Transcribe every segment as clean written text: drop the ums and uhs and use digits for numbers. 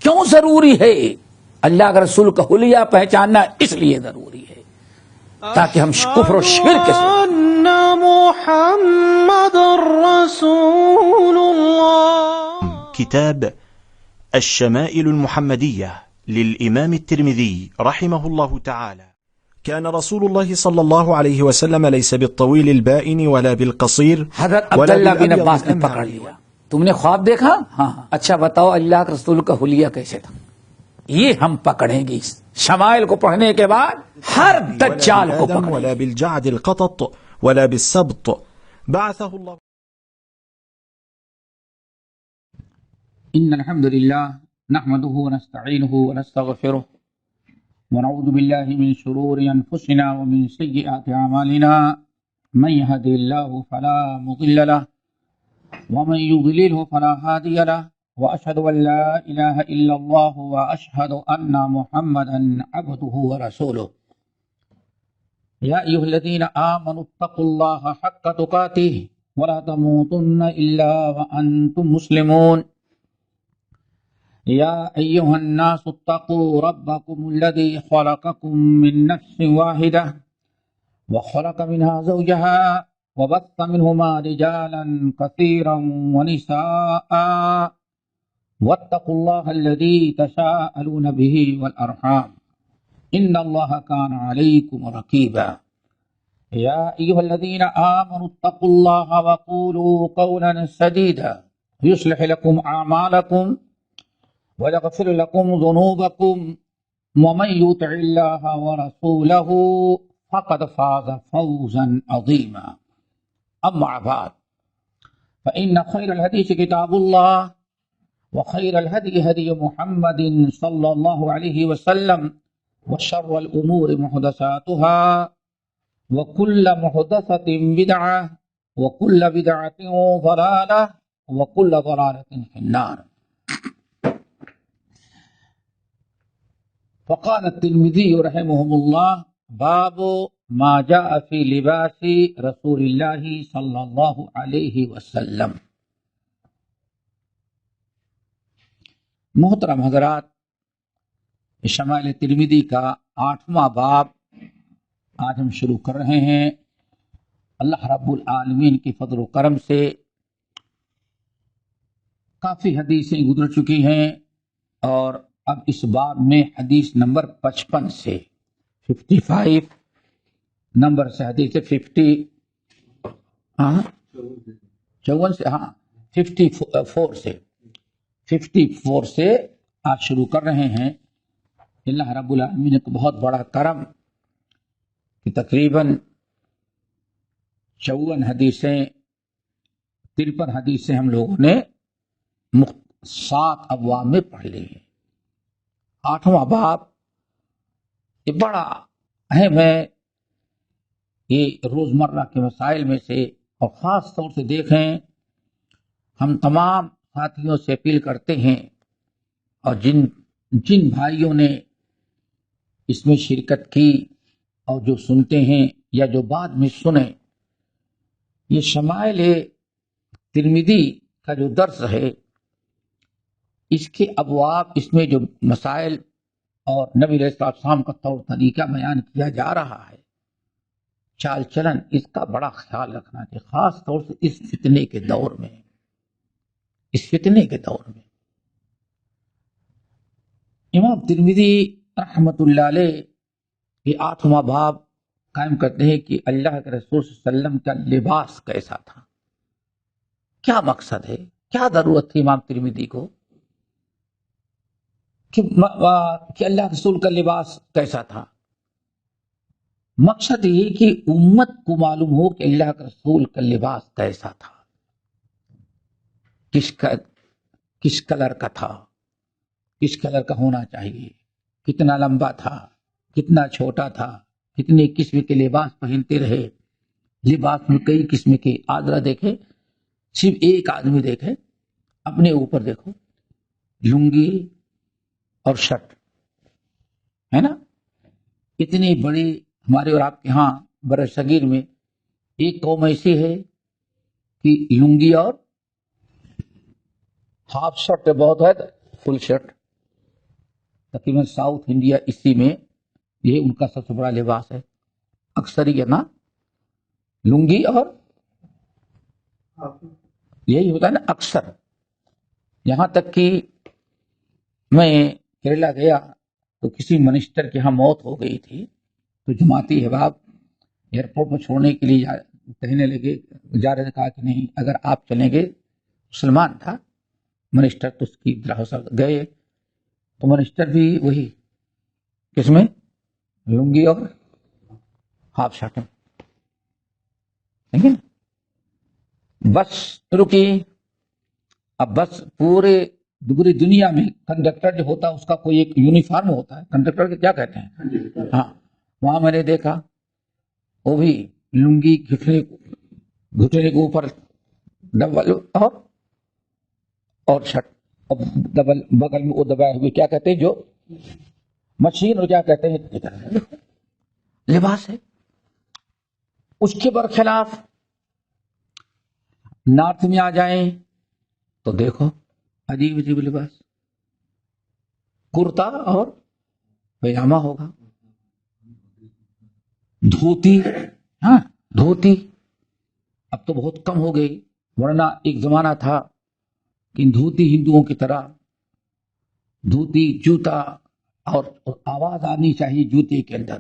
کیوں ضروری ہے؟ اللہ کے رسول کا حلیہ پہچاننا اس لیے ضروری ہے تاکہ ہم کفر و شرک سے محمد رسول الله. كتاب الشمائل المحمدية للإمام الترمذي رحمه الله تعالى. كان رسول الله صلى الله عليه وسلم ليس بالطويل البائن ولا بالقصير حضرت عبداللہ بن عباس نے پکڑ لیا. تم نے خواب دیکھا؟ ہاں. اچھا بتاؤ اللہ کے رسول کا حلیہ کیسے تھا؟ یہ ہم پکڑیں گے شمائل کو پڑھنے کے بعد ہر دجال کو پکڑیں ولا بالجعد القطط ولا بالسبط بعثه الله. ان الحمد لله نحمده ونستعينه ونستغفره ونعوذ بالله من شرور انفسنا ومن سيئات اعمالنا من يهده الله فلا مضل له ومن يضلله فلا هادي له واشهد ان لا اله الا الله واشهد ان محمدا عبده ورسوله. يا ايها الذين امنوا اتقوا الله حق تقاته ولا تموتن الا وانتم مسلمون. يا أيها الناس اتقوا ربكم الذي خلقكم من نفس واحدة وخلق منها زوجها وبث منهما رجالا كثيرا ونساء واتقوا الله الذي تساءلون به والأرحام إن الله كان عليكم رقيبا. يا أيها الذين آمنوا اتقوا الله وقولوا قولا سديدا يصلح لكم أعمالكم ويغفر لكم ذنوبكم ومن يطع الله ورسوله فقد فاز فوزا عظيما. أما بعد فإن خير الحديث كتاب الله وخير الهدي هدي محمد صلى الله عليه وسلم وشر الأمور محدثاتها وكل محدثة بدعة وكل بدعة ضلالة وكل ضلالة في النار. فقال الترمذي رحمه الله باب ما جاء في لباس رسول الله صلى الله عليه وسلم. محترم حضرات، شمائل ترمذی کا 8واں باب آج ہم شروع کر رہے ہیں. اللہ رب العالمین کی فضل و کرم سے کافی حدیثیں گزر چکی ہیں اور اب اس باب میں حدیث نمبر 55 سے 55 نمبر سے حدیث 54 سے آج شروع کر رہے ہیں. اللہ رب العالمین نے بہت بڑا کرم کہ تقریباً 54 حدیثیں 53 حدیثیں ہم لوگوں نے 7 ابواب میں پڑھ لی ہیں. 8واں باب یہ بڑا اہم ہے. یہ روزمرہ کے مسائل میں سے اور خاص طور سے دیکھیں ہم تمام ساتھیوں سے اپیل کرتے ہیں اور جن بھائیوں نے اس میں شرکت کی اور جو سنتے ہیں یا جو بعد میں سنیں، یہ شمائل ترمذی کا جو درس ہے اس کے ابواب، اس میں جو مسائل اور نبی علیہ السلام کا طور طریقہ بیان کیا جا رہا ہے، چال چلن، اس کا بڑا خیال رکھنا چاہیے، خاص طور سے اس فتنے کے دور میں. امام ترمذی رحمۃ اللہ علیہ یہ 8واں باب قائم کرتے ہیں کہ اللہ کے رسول صلی اللہ علیہ وسلم کا لباس کیسا تھا. کیا مقصد ہے، کیا ضرورت تھی امام ترمذی کو کہ اللہ کے رسول کا لباس کیسا تھا؟ مقصد یہ کہ امت کو معلوم ہو کہ اللہ کے رسول کا لباس کیسا تھا، کس کلر کا تھا، کس کلر کا ہونا چاہیے، کتنا لمبا تھا، کتنا چھوٹا تھا، کتنے قسم کے لباس پہنتے رہے. لباس میں کئی قسم کے، آدرا دیکھے صرف ایک آدمی دیکھے، اپنے اوپر دیکھو، لنگی اور شرٹ ہے نا. اتنی بڑی ہمارے اور آپ کے ہاں بر صغیر میں ایک قوم ایسی ہے کہ لنگی اور ہاف شرٹ بہت ہے، فل شرٹ تقریباً ساؤتھ انڈیا اسی میں یہ ان کا سب سے بڑا لباس ہے. اکثر یہ نا لنگی اور یہی ہوتا ہے نا اکثر. یہاں تک کہ میں کیرلا گیا تو کسی منسٹر کے ہاں موت ہو گئی تھی تو جماعتی احباب ایئرپورٹ میں چھوڑنے کے لیے کہنے لگے, جا رہے تھے, کہا کہ نہیں اگر آپ چلیں گے. مسلمان تھا منسٹر تو اس کی گئے تو منسٹر بھی وہی کس میں لنگی اور ہاف شرٹ میں. بس رکی. اب بس پوری دنیا میں کنڈکٹر جو ہوتا ہے اس کا کوئی ایک یونیفارم ہوتا ہے, کنڈکٹر کے کیا کہتے ہیں, ہاں, وہاں میں نے دیکھا وہ بھی لنگی گھٹنے کے اوپر ڈبل اور شرٹ اور ڈبل بغل میں وہ دبائے ہوئے کیا کہتے ہیں جو مشین اور کیا کہتے ہیں لباس ہے. اس کے برخلاف نارتھ میں آ جائیں تو دیکھو عجیب عجیب لباس, کرتا اور پیجامہ ہوگا, دھوتی, ہاں دھوتی اب تو بہت کم ہو گئی, ورنہ ایک زمانہ تھا کہ دھوتی ہندوؤں کی طرح دھوتی جوتا اور آواز آنی چاہیے جوتے کے اندر,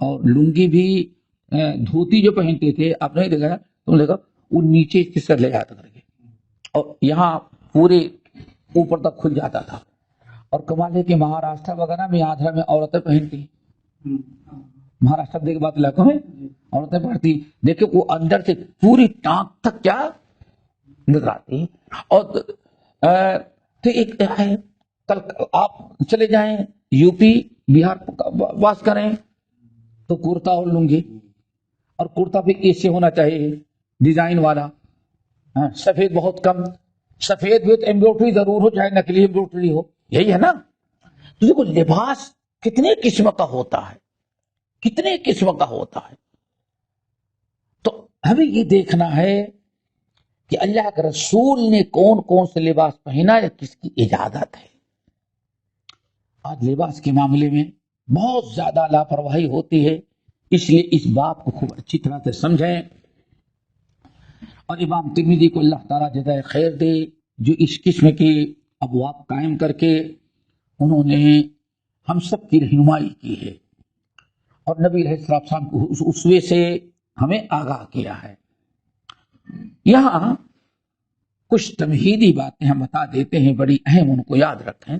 اور لنگی بھی دھوتی جو پہنتے تھے آپ نہیں دیکھا, تم دیکھو وہ نیچے کی سر لے جاتا کر کے اور یہاں پورے اوپر تک کھل جاتا تھا. اور کمال ہے کہ مہاراشٹر وغیرہ میں آدھرا میں عورتیں پہنتی, مہاراشٹر کے بعد علاقوں میں عورتیں پڑھتی, دیکھیں وہ اندر سے پوری ٹانک تک کیا نظر آتی. اور تو ایک ہے کل آپ چلے جائیں یو پی بہار واس کریں تو کرتا اور لنگی, اور کرتا بھی ایسے ہونا چاہیے ڈیزائن والا, سفید بہت کم, سفید بھی تو ایمبروٹری ضرور ہو چاہے نکلی ایمبروٹری ہو, یہی ہے نا. تو دیکھو لباس کتنے قسم کا ہوتا ہے, کتنے قسم کا ہوتا ہے. تو ہمیں یہ دیکھنا ہے کہ اللہ کے رسول نے کون کون سے لباس پہنا یا کس کی اجازت ہے. آج لباس کے معاملے میں بہت زیادہ لاپرواہی ہوتی ہے, اس لیے اس بات کو خوب اچھی طرح سے سمجھیں. اور امام ترمذی کو اللہ تعالیٰ جزائے خیر دے جو اس قسم کے ابواب قائم کر کے انہوں نے ہم سب کی رہنمائی کی ہے اور نبی علیہ السلام کو اس اسوے سے ہمیں آگاہ کیا ہے. یہاں کچھ تمہیدی باتیں ہم بتا دیتے ہیں, بڑی اہم, ان کو یاد رکھیں.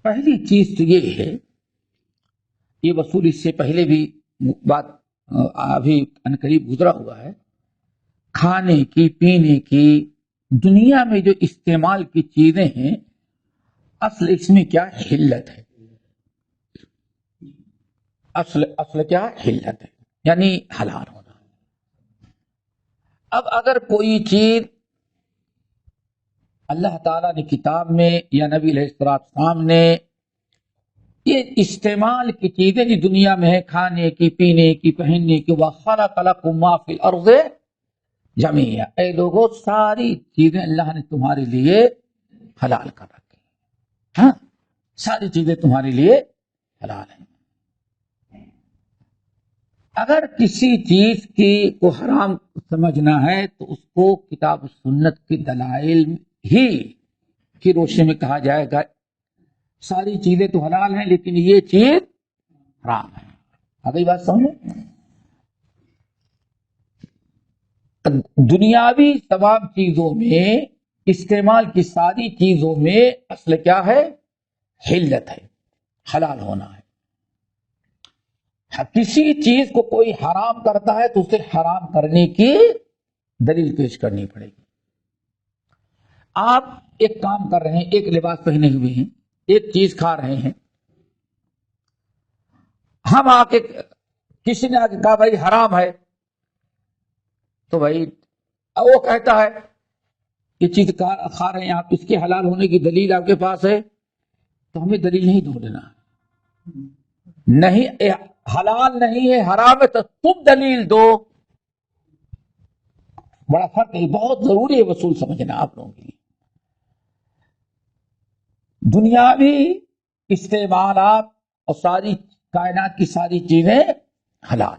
پہلی چیز تو یہ ہے, یہ وصول اس سے پہلے بھی بات ابھی انقریب گزرا ہوا ہے, کھانے کی پینے کی دنیا میں جو استعمال کی چیزیں ہیں اصل اس میں کیا حلت ہے, اصل کیا حلت ہے یعنی حلال ہونا. اب اگر کوئی چیز اللہ تعالیٰ نے کتاب میں یا نبی علیہ السلام نے یہ استعمال کی چیزیں جو دنیا میں ہے, کھانے کی پینے کی پہننے کی, وَخَلَقَ لَكُم مَّا فِي الْأَرْضِ جَمِيعًا, اے لوگوں ساری چیزیں اللہ نے تمہارے لیے حلال کر رکھی, ہاں ساری چیزیں تمہارے لیے حلال ہیں. اگر کسی چیز کی کو حرام سمجھنا ہے تو اس کو کتاب و سنت کی دلائل ہی کی روشنی میں کہا جائے گا ساری چیزیں تو حلال ہیں لیکن یہ چیز حرام ہے. اگلی بات سمجھیں, دنیاوی تمام چیزوں میں استعمال کی ساری چیزوں میں اصل کیا ہے, حلت ہے, حلال ہونا ہے. کسی چیز کو کوئی حرام کرتا ہے تو اسے حرام کرنے کی دلیل پیش کرنی پڑے گی. آپ ایک کام کر رہے ہیں, ایک لباس پہنے ہوئے ہیں, ایک چیز کھا رہے ہیں, ہم آ کے کسی نے آ کے کہا بھائی حرام ہے, تو بھائی وہ کہتا ہے یہ چیز کھا رہے ہیں آپ, اس کے حلال ہونے کی دلیل آپ کے پاس ہے, تو ہمیں دلیل نہیں ڈھونڈنا, نہیں حلال نہیں ہے حرام ہے تو تم دلیل دو. بڑا فرق ہے, بہت ضروری ہے وصول سمجھنا آپ لوگوں کے لیے. دنیاوی استعمالات اور ساری کائنات کی ساری چیزیں حلال.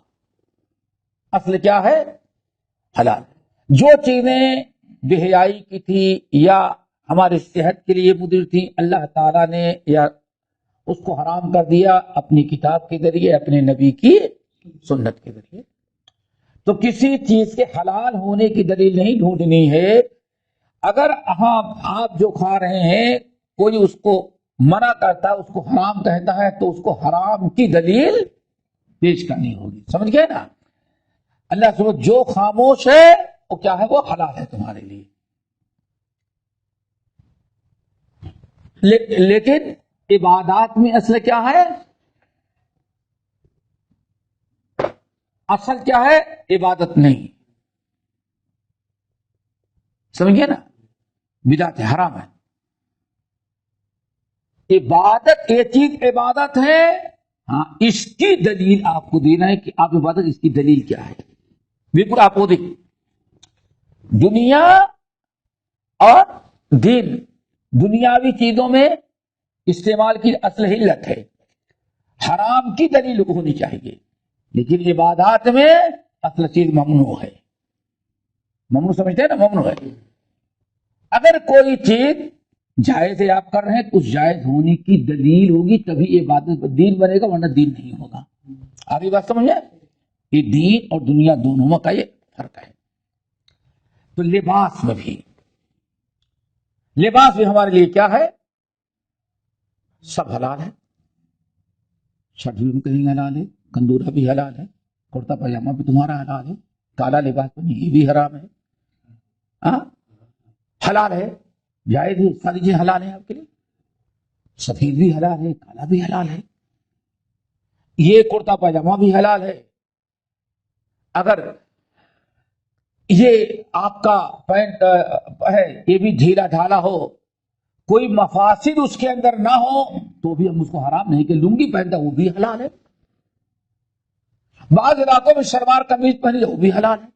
اصل کیا ہے؟ حلال. جو چیزیں بے حیائی کی تھی یا ہماری صحت کے لیے مضر تھی، اللہ تعالیٰ نے یا اس کو حرام کر دیا اپنی کتاب کے ذریعے، اپنے نبی کی سنت کے ذریعے. تو کسی چیز کے حلال ہونے کی دلیل نہیں ڈھونڈنی ہے. اگر آپ جو کھا رہے ہیں کوئی اس کو منع کرتا ہے، اس کو حرام کہتا ہے، تو اس کو حرام کی دلیل پیش کرنی ہوگی. سمجھ گئے نا؟ اللہ سبحانہ جو خاموش ہے وہ کیا ہے؟ وہ حلال ہے تمہارے لیے. لیکن عبادات میں اصل کیا ہے؟ اصل کیا ہے؟ عبادت نہیں. سمجھے نا؟ بدعت ہے، حرام ہے. عبادت یہ چیز عبادت ہے. ہاں، اس کی دلیل آپ کو دینا ہے کہ آپ عبادت، اس کی دلیل کیا ہے. بالکل آپ کو دیکھ، دنیا اور دین، دنیاوی چیزوں میں استعمال کی اصل علت ہے، حرام کی دلیل ہونی چاہیے. لیکن عبادات میں اصل چیز ممنوع ہے. ممنوع سمجھتے ہیں نا؟ ممنوع ہے. اگر کوئی چیز جائز ہے آپ کر رہے ہیں تو اس جائز ہونے کی دلیل ہوگی تبھی عبادت دین بنے گا، ورنہ دین نہیں ہوگا. آگے بات سمجھے؟ یہ دین اور دنیا دونوں کا یہ فرق ہے. تو لباس میں بھی، لباس بھی ہمارے لیے کیا ہے؟ سب حلال ہے. شرٹ بھی کہیں حلال ہے، کندورا بھی حلال ہے، کرتا پاجامہ بھی تمہارا حلال ہے، کالا لباس بھی یہ بھی حرام ہے. ہاں، حلال ہے، جائز ہے، ساری چیزیں حلال ہیں آپ کے لیے. سفید بھی حلال ہے، کالا بھی حلال ہے، یہ کرتا پاجامہ بھی حلال ہے. اگر یہ آپ کا پینٹ ہے یہ بھی ڈھیلا ڈھالا ہو، کوئی مفاسد اس کے اندر نہ ہو، تو بھی ہم اس کو حرام نہیں کہ لنگی پہنتا وہ بھی حلال ہے. بعض علاقوں میں شلوار قمیض پہنی وہ بھی حلال ہے.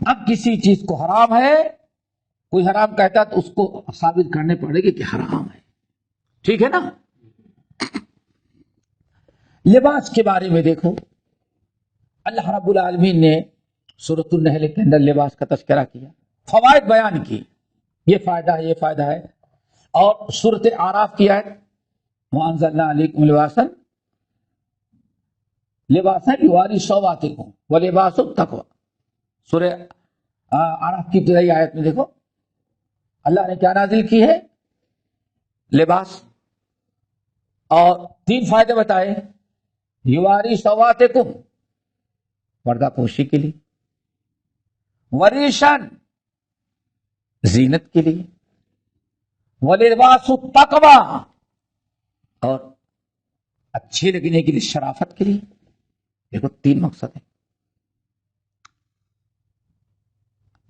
اب کسی چیز کو حرام ہے، کوئی حرام کہتا تو اس کو ثابت کرنے پڑے گی کہ حرام ہے. ٹھیک ہے نا؟ لباس کے بارے میں دیکھو، اللہ رب العالمین نے سورۃ النحل کے اندر لباس کا تذکرہ کیا، فوائد بیان کی، یہ فائدہ ہے، یہ فائدہ ہے. اور سورۃ اعراف کی آیت وَأَنزَلْنَا عَلَيْكُمْ لِبَاسًا يُوَارِي سَوْآتِكُمْ وَلِبَاسُ التَّقْوَىٰ. سورہ اعراف کی ابتدائی آیت میں دیکھو اللہ نے کیا نازل کی ہے؟ لباس. اور 3 فائدے بتائے. یواری سواتکم، پردہ پوشی کے لیے، وریشن، زینت کے لیے، ولباس التقویٰ، اور اچھے لگنے کے لیے، شرافت کے لیے. دیکھو 3 مقصد ہیں.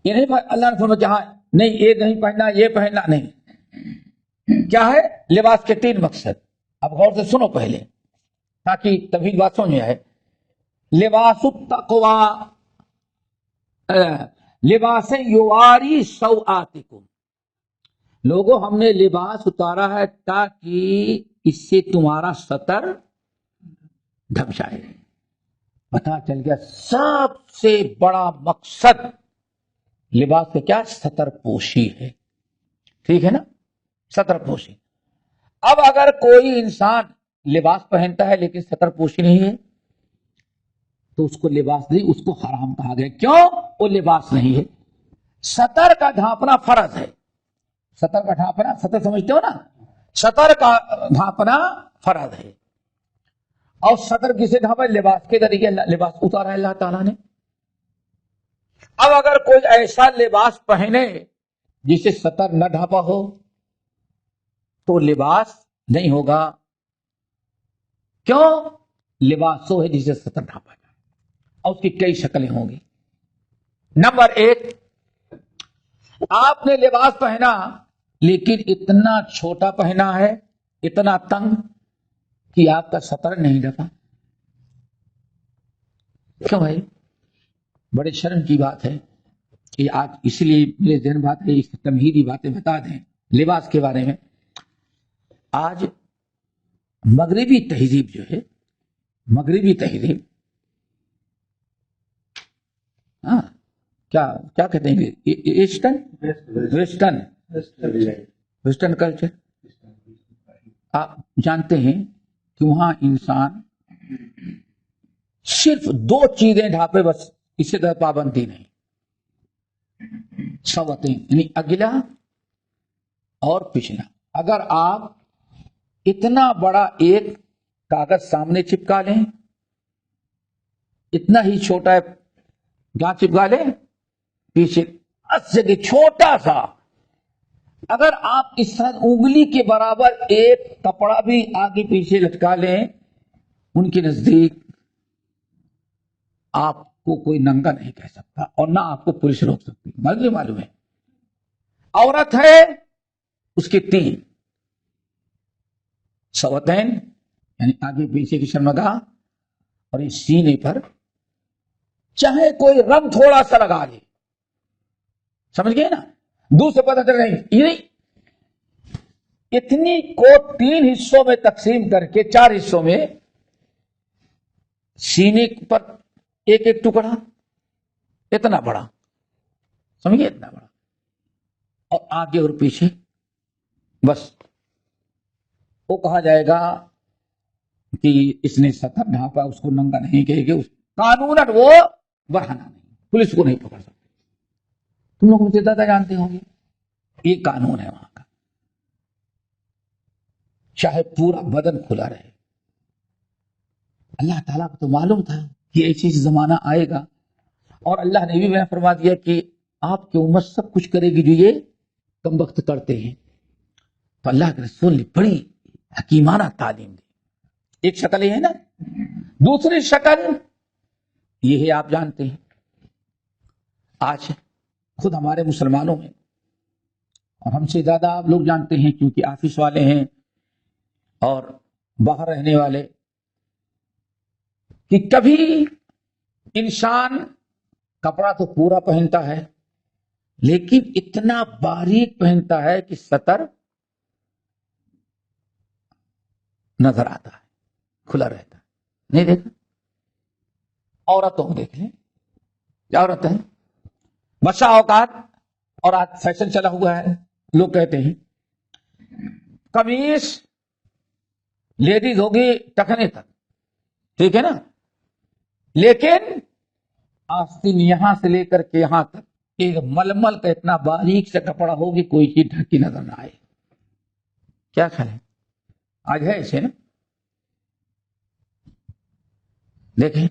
یہ نہیں اللہ نے فرمایا جہاں نہیں یہ نہیں پہننا یہ پہننا نہیں. کیا ہے؟ لباس کے 3 مقصد. اب غور سے سنو پہلے تاکہ تبھی بات سمجھ میں آئے. لباس التقویٰ، لباس یواری سوآتکم. لوگوں ہم نے لباس اتارا ہے تاکہ اس سے تمہارا ستر ڈھک جائے. پتہ چل گیا سب سے بڑا مقصد لباس کا کیا؟ ستر پوشی ہے. ٹھیک ہے نا؟ ستر پوشی. اب اگر کوئی انسان لباس پہنتا ہے لیکن ستر پوشی نہیں ہے تو اس کو لباس نہیں، اس کو حرام کہا گیا. کیوں؟ وہ لباس نہیں ہے. ستر کا ڈھانپنا فرض ہے. ستر کا ڈھانپنا، ستر سمجھتے ہو نا؟ ستر کا ڈھانپنا فرض ہے. اور ستر کسے ڈھانپا؟ لباس کے ذریعے لباس اتارا ہے اللہ تعالیٰ نے. اب اگر کوئی ایسا لباس پہنے جسے ستر نہ ڈھانپا ہو تو لباس نہیں ہوگا. کیوں؟ لباس وہ ہے جسے ستر ڈھانپا جائے، اور اس کی کئی شکلیں ہوں گی. نمبر 1، آپ نے لباس پہنا لیکن اتنا چھوٹا پہنا ہے، اتنا تنگ کہ آپ کا ستر نہیں ڈھکا. کیوں بھائی؟ بڑے شرم کی بات ہے کہ آج اس لیے میرے ذہن بات ہے، اس تمہیدی باتیں بتا دیں لباس کے بارے میں. آج مغربی تہذیب جو ہے، مغربی تہذیب، ہاں کیا کہتے ہیں، ویسٹرن کلچر. آپ جانتے ہیں کہ وہاں انسان صرف 2 چیزیں ڈھانپے، بس اس سے زیادہ پابندی نہیں. سوتیں یعنی اگلا اور پچھلا. اگر آپ اتنا بڑا ایک کاغذ سامنے چپکا لیں، اتنا ہی چھوٹا جہاں چپکا لیں پیچھے 10 جگہ چھوٹا سا، اگر آپ اس طرح انگلی کے برابر ایک کپڑا بھی آگے پیچھے لٹکا لیں، ان کے نزدیک آپ کو کوئی ننگا نہیں کہہ سکتا اور نہ آپ کو پولیس روک سکتی. معلوم ہے. عورت ہے اس کے 3 سوتین یعنی آگے پیچھے کی شرمگاہ، اور اس سینے پر چاہے کوئی رنگ تھوڑا سا لگا لے، سمجھ گئے نا، دور سے پتہ چل رہی یہ نہیں. اتنی کو 3 حصوں میں تقسیم کر کے 4 حصوں میں، سینے پر ایک ایک ٹکڑا اتنا بڑا، سمجھے، اتنا بڑا، اور آگے اور پیچھے بس. وہ کہا جائے گا کہ اس نے سطر ڈھانپا، اس کو ننگا نہیں کہے گے. قانوناً وہ بڑھانا نہیں، پولیس کو نہیں پکڑ سکتے. تم لوگ مجھے زیادہ جانتے ہوں گے، یہ قانون ہے وہاں کا. چاہے پورا بدن کھلا رہے. اللہ تعالیٰ کو تو معلوم تھا کہ ایسی زمانہ آئے گا، اور اللہ نے بھی بیان فرما دیا کہ آپ کی امت سب کچھ کرے گی جو یہ کم وقت کرتے ہیں. تو اللہ کے رسول نے بڑی حکیمانہ تعلیم دی. ایک شکل یہ ہے نا. دوسری شکل یہ ہے، آپ جانتے ہیں آج خود ہمارے مسلمانوں میں، اور ہم سے زیادہ آپ لوگ جانتے ہیں کیونکہ آفس والے ہیں اور باہر رہنے والے، کہ کبھی انسان کپڑا تو پورا پہنتا ہے لیکن اتنا باریک پہنتا ہے کہ سطر نظر آتا ہے، کھلا رہتا ہے. نہیں دیکھا؟ عورتوں کو دیکھ لیں، کیا عورت ہے بسا اوقات، اور آج فیشن چلا ہوا ہے، لوگ کہتے ہیں قمیص لیڈیز ہوگی ٹکنے تک، ٹھیک ہے نا، لیکن آستین یہاں سے لے کر کے یہاں تک ایک ململ کا اتنا باریک سے کپڑا ہوگی کوئی چیز ڈھکی نظر نہ آئے. کیا خیال ہے؟ آج ہے ایسے نا. دیکھیں،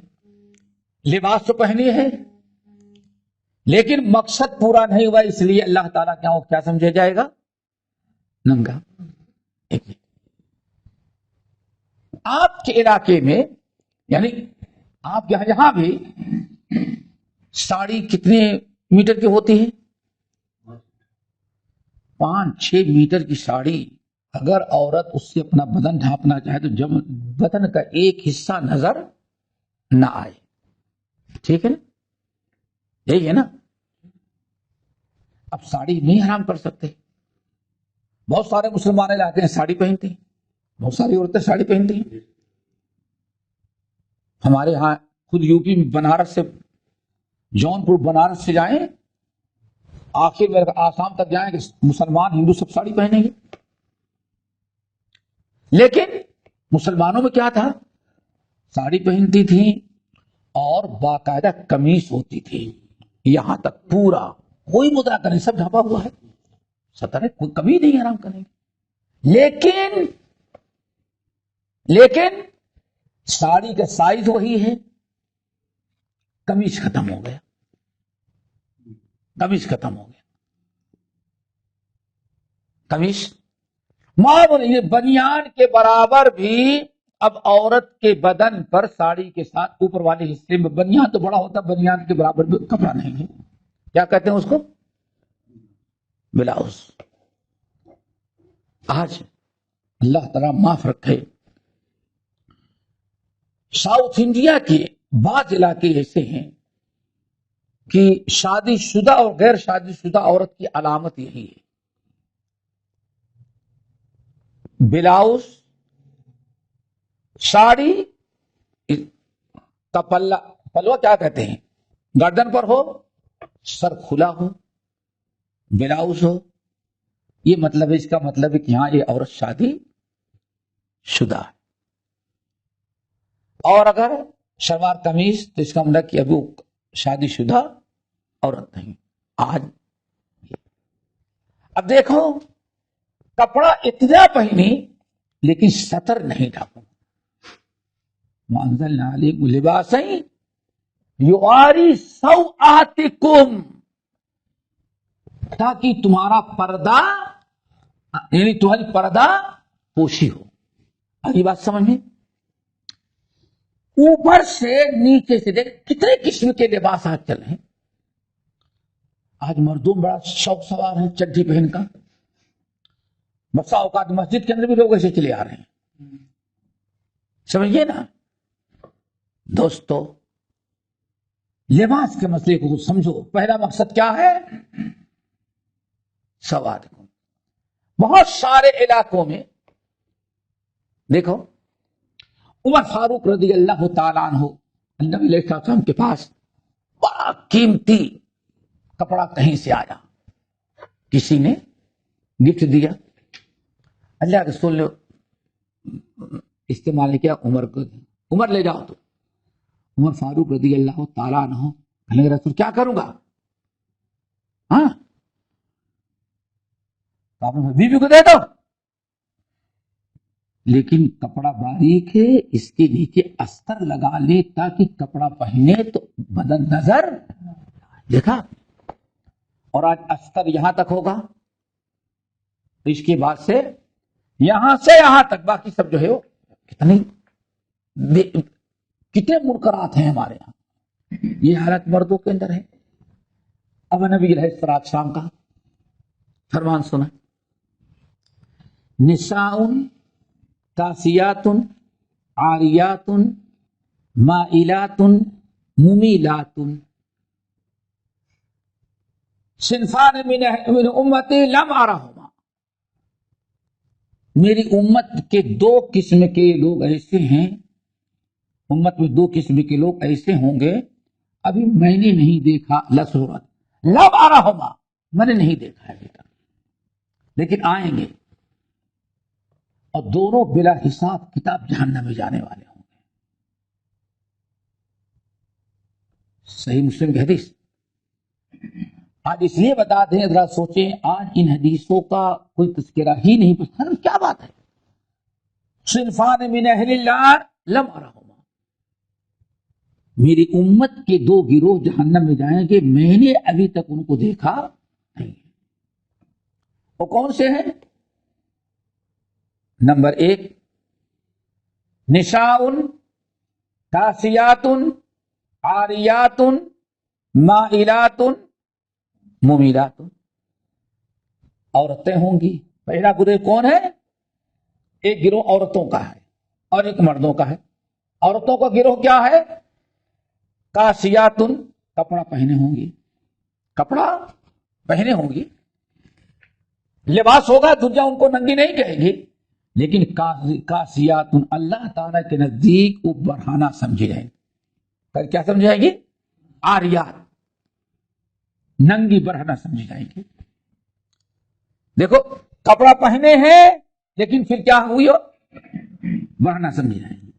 لباس تو پہنی ہے لیکن مقصد پورا نہیں ہوا، اس لیے اللہ تعالیٰ کیا سمجھا جائے گا؟ ننگا. آپ کے علاقے میں، یعنی آپ یہاں بھی ساڑی کتنے میٹر کی ہوتی ہے؟ 5-6 میٹر کی ساڑی. اگر عورت اس سے اپنا بدن ڈھانپنا چاہے تو جب بدن کا ایک حصہ نظر نہ آئے، ٹھیک ہے نا، یہی ہے نا. اب ساڑی نہیں حرام کر سکتے. بہت سارے مسلمان علاقے ہیں ساڑی پہنتے ہیں، بہت ساری عورتیں ساڑی پہنتی ہیں. ہمارے ہاں خود یو پی میں بنارس سے، جونپور بنارس سے جائیں، آخر میں آسام تک جائیں کہ مسلمان ہندو سب ساڑی پہنیں گے. لیکن مسلمانوں میں کیا تھا؟ ساڑی پہنتی تھی اور باقاعدہ قمیص ہوتی تھی یہاں تک پورا، کوئی مدرا نہیں، سب ڈھپا ہوا ہے، سطر ہے، کوئی کمی نہیں حرام کرنے کی. لیکن ساڑی کا سائز وہی ہے، قمیص ختم ہو گیا، قمیص ختم ہو گیا. قمیص معمولی یہ بنیان کے برابر بھی اب عورت کے بدن پر ساڑی کے ساتھ اوپر والے حصے میں، بنیان تو بڑا ہوتا، بنیان کے برابر بھی کپڑا نہیں ہے. کیا کہتے ہیں اس کو؟ بلاؤز. آج اللہ تعالیٰ معاف رکھے، ساؤتھ انڈیا کے بعض علاقے ایسے ہیں کہ شادی شدہ اور غیر شادی شدہ عورت کی علامت یہی ہے بلاؤز، ساڑی کا پلوا کیا کہتے ہیں، گردن پر ہو، سر کھلا ہو، بلاؤز ہو. یہ مطلب ہے، اس کا مطلب ہے کہ یہاں یہ عورت شادی شدہ ہے. اور اگر شلوار قمیض تو اس کا مطلب کہ ابھی وہ شادی شدہ عورت نہیں. آج اب دیکھو، کپڑا اتنا پہنی لیکن سطر نہیں ڈھاکو. وَأَنزَلْنَا عَلَيْكُمْ لِبَاسًا يُوَارِي سَوْآتِكُمْ، تاکہ تمہارا پردہ یعنی تمہاری پردہ پوشی ہو. اگلی بات سمجھ میں، اوپر سے نیچے سے دیکھ کتنے قسم کے لباس آج چل رہے ہیں. آج مردوں بڑا شوق سوار ہے چڈی پہن کا. بسا اوقات مسجد کے اندر بھی لوگ ایسے چلے آ رہے ہیں. سمجھیے نا دوستو، لباس کے مسئلے کو سمجھو. پہلا مقصد کیا ہے؟ سواد. بہت سارے علاقوں میں دیکھو، عمر فاروق رضی اللہ تعالیٰ عنہ نبی علیہ السلام کے پاس بڑا قیمتی کپڑا کہیں سے آیا، کسی نے گفٹ دیا. اللہ کے رسول نے استعمال کیا، عمر کو عمر لے جاؤ. تو عمر فاروق رضی اللہ تعالیٰ عنہ اللہ کے رسول کیا کروں گا؟ ہاں بیوی کو دے دو، لیکن کپڑا باریک ہے، اس کے نیچے استر لگا لے تاکہ کپڑا پہنے تو بدن نظر. دیکھا، اور آج استر یہاں تک ہوگا، اس کے بعد سے یہاں سے یہاں تک باقی سب جو ہے وہ کتنے منکرات ہیں ہمارے یہاں. یہ حالت مردوں کے اندر ہے. اب نبی علیہ السلام کا فرمان سنا، نساء کاسیات عاریات مائلات ممیلات صنفان من امتی لم ارہما. میری امت کے دو قسم کے لوگ ایسے ہیں، امت میں دو قسم کے لوگ ایسے ہوں گے ابھی میں نے نہیں دیکھا. لسورت لم ارہما، میں نے نہیں دیکھا ہے بیٹا، لیکن آئیں گے اور دونوں بلا حساب کتاب جہنم میں جانے والے ہوں گے. صحیح مسلم کی حدیث. آج اس لیے بتا دیں، ذرا سوچیں، آج ان حدیثوں کا کوئی تذکرہ ہی نہیں پڑتا. کیا بات ہے؟ صنفان من اہل النار لم ارہما، میری امت کے دو گروہ جہنم میں جائیں گے، میں نے ابھی تک ان کو دیکھا نہیں. وہ کون سے ہیں؟ نمبر 1، نساء کاسیات عاریات مائلات ممیلات. عورتیں ہوں گی. پہلا گروہ کون ہے؟ ایک گروہ عورتوں کا ہے اور ایک مردوں کا ہے. عورتوں کا گروہ کیا ہے؟ کاسیات، کپڑا پہنے ہوں گی، کپڑا پہنے ہوں گی، لباس ہوگا، دنیا ان کو ننگی نہیں کہے گی، لیکن کاسیات اللہ تعالیٰ کے نزدیک وہ برہانہ سمجھی جائے گی. کیا سمجھی جائے گی؟ عاریات، ننگی برہنہ سمجھی جائے گی. دیکھو، کپڑا پہنے ہیں لیکن پھر کیا ہوئی ہو؟ برہنہ سمجھی جائے گی.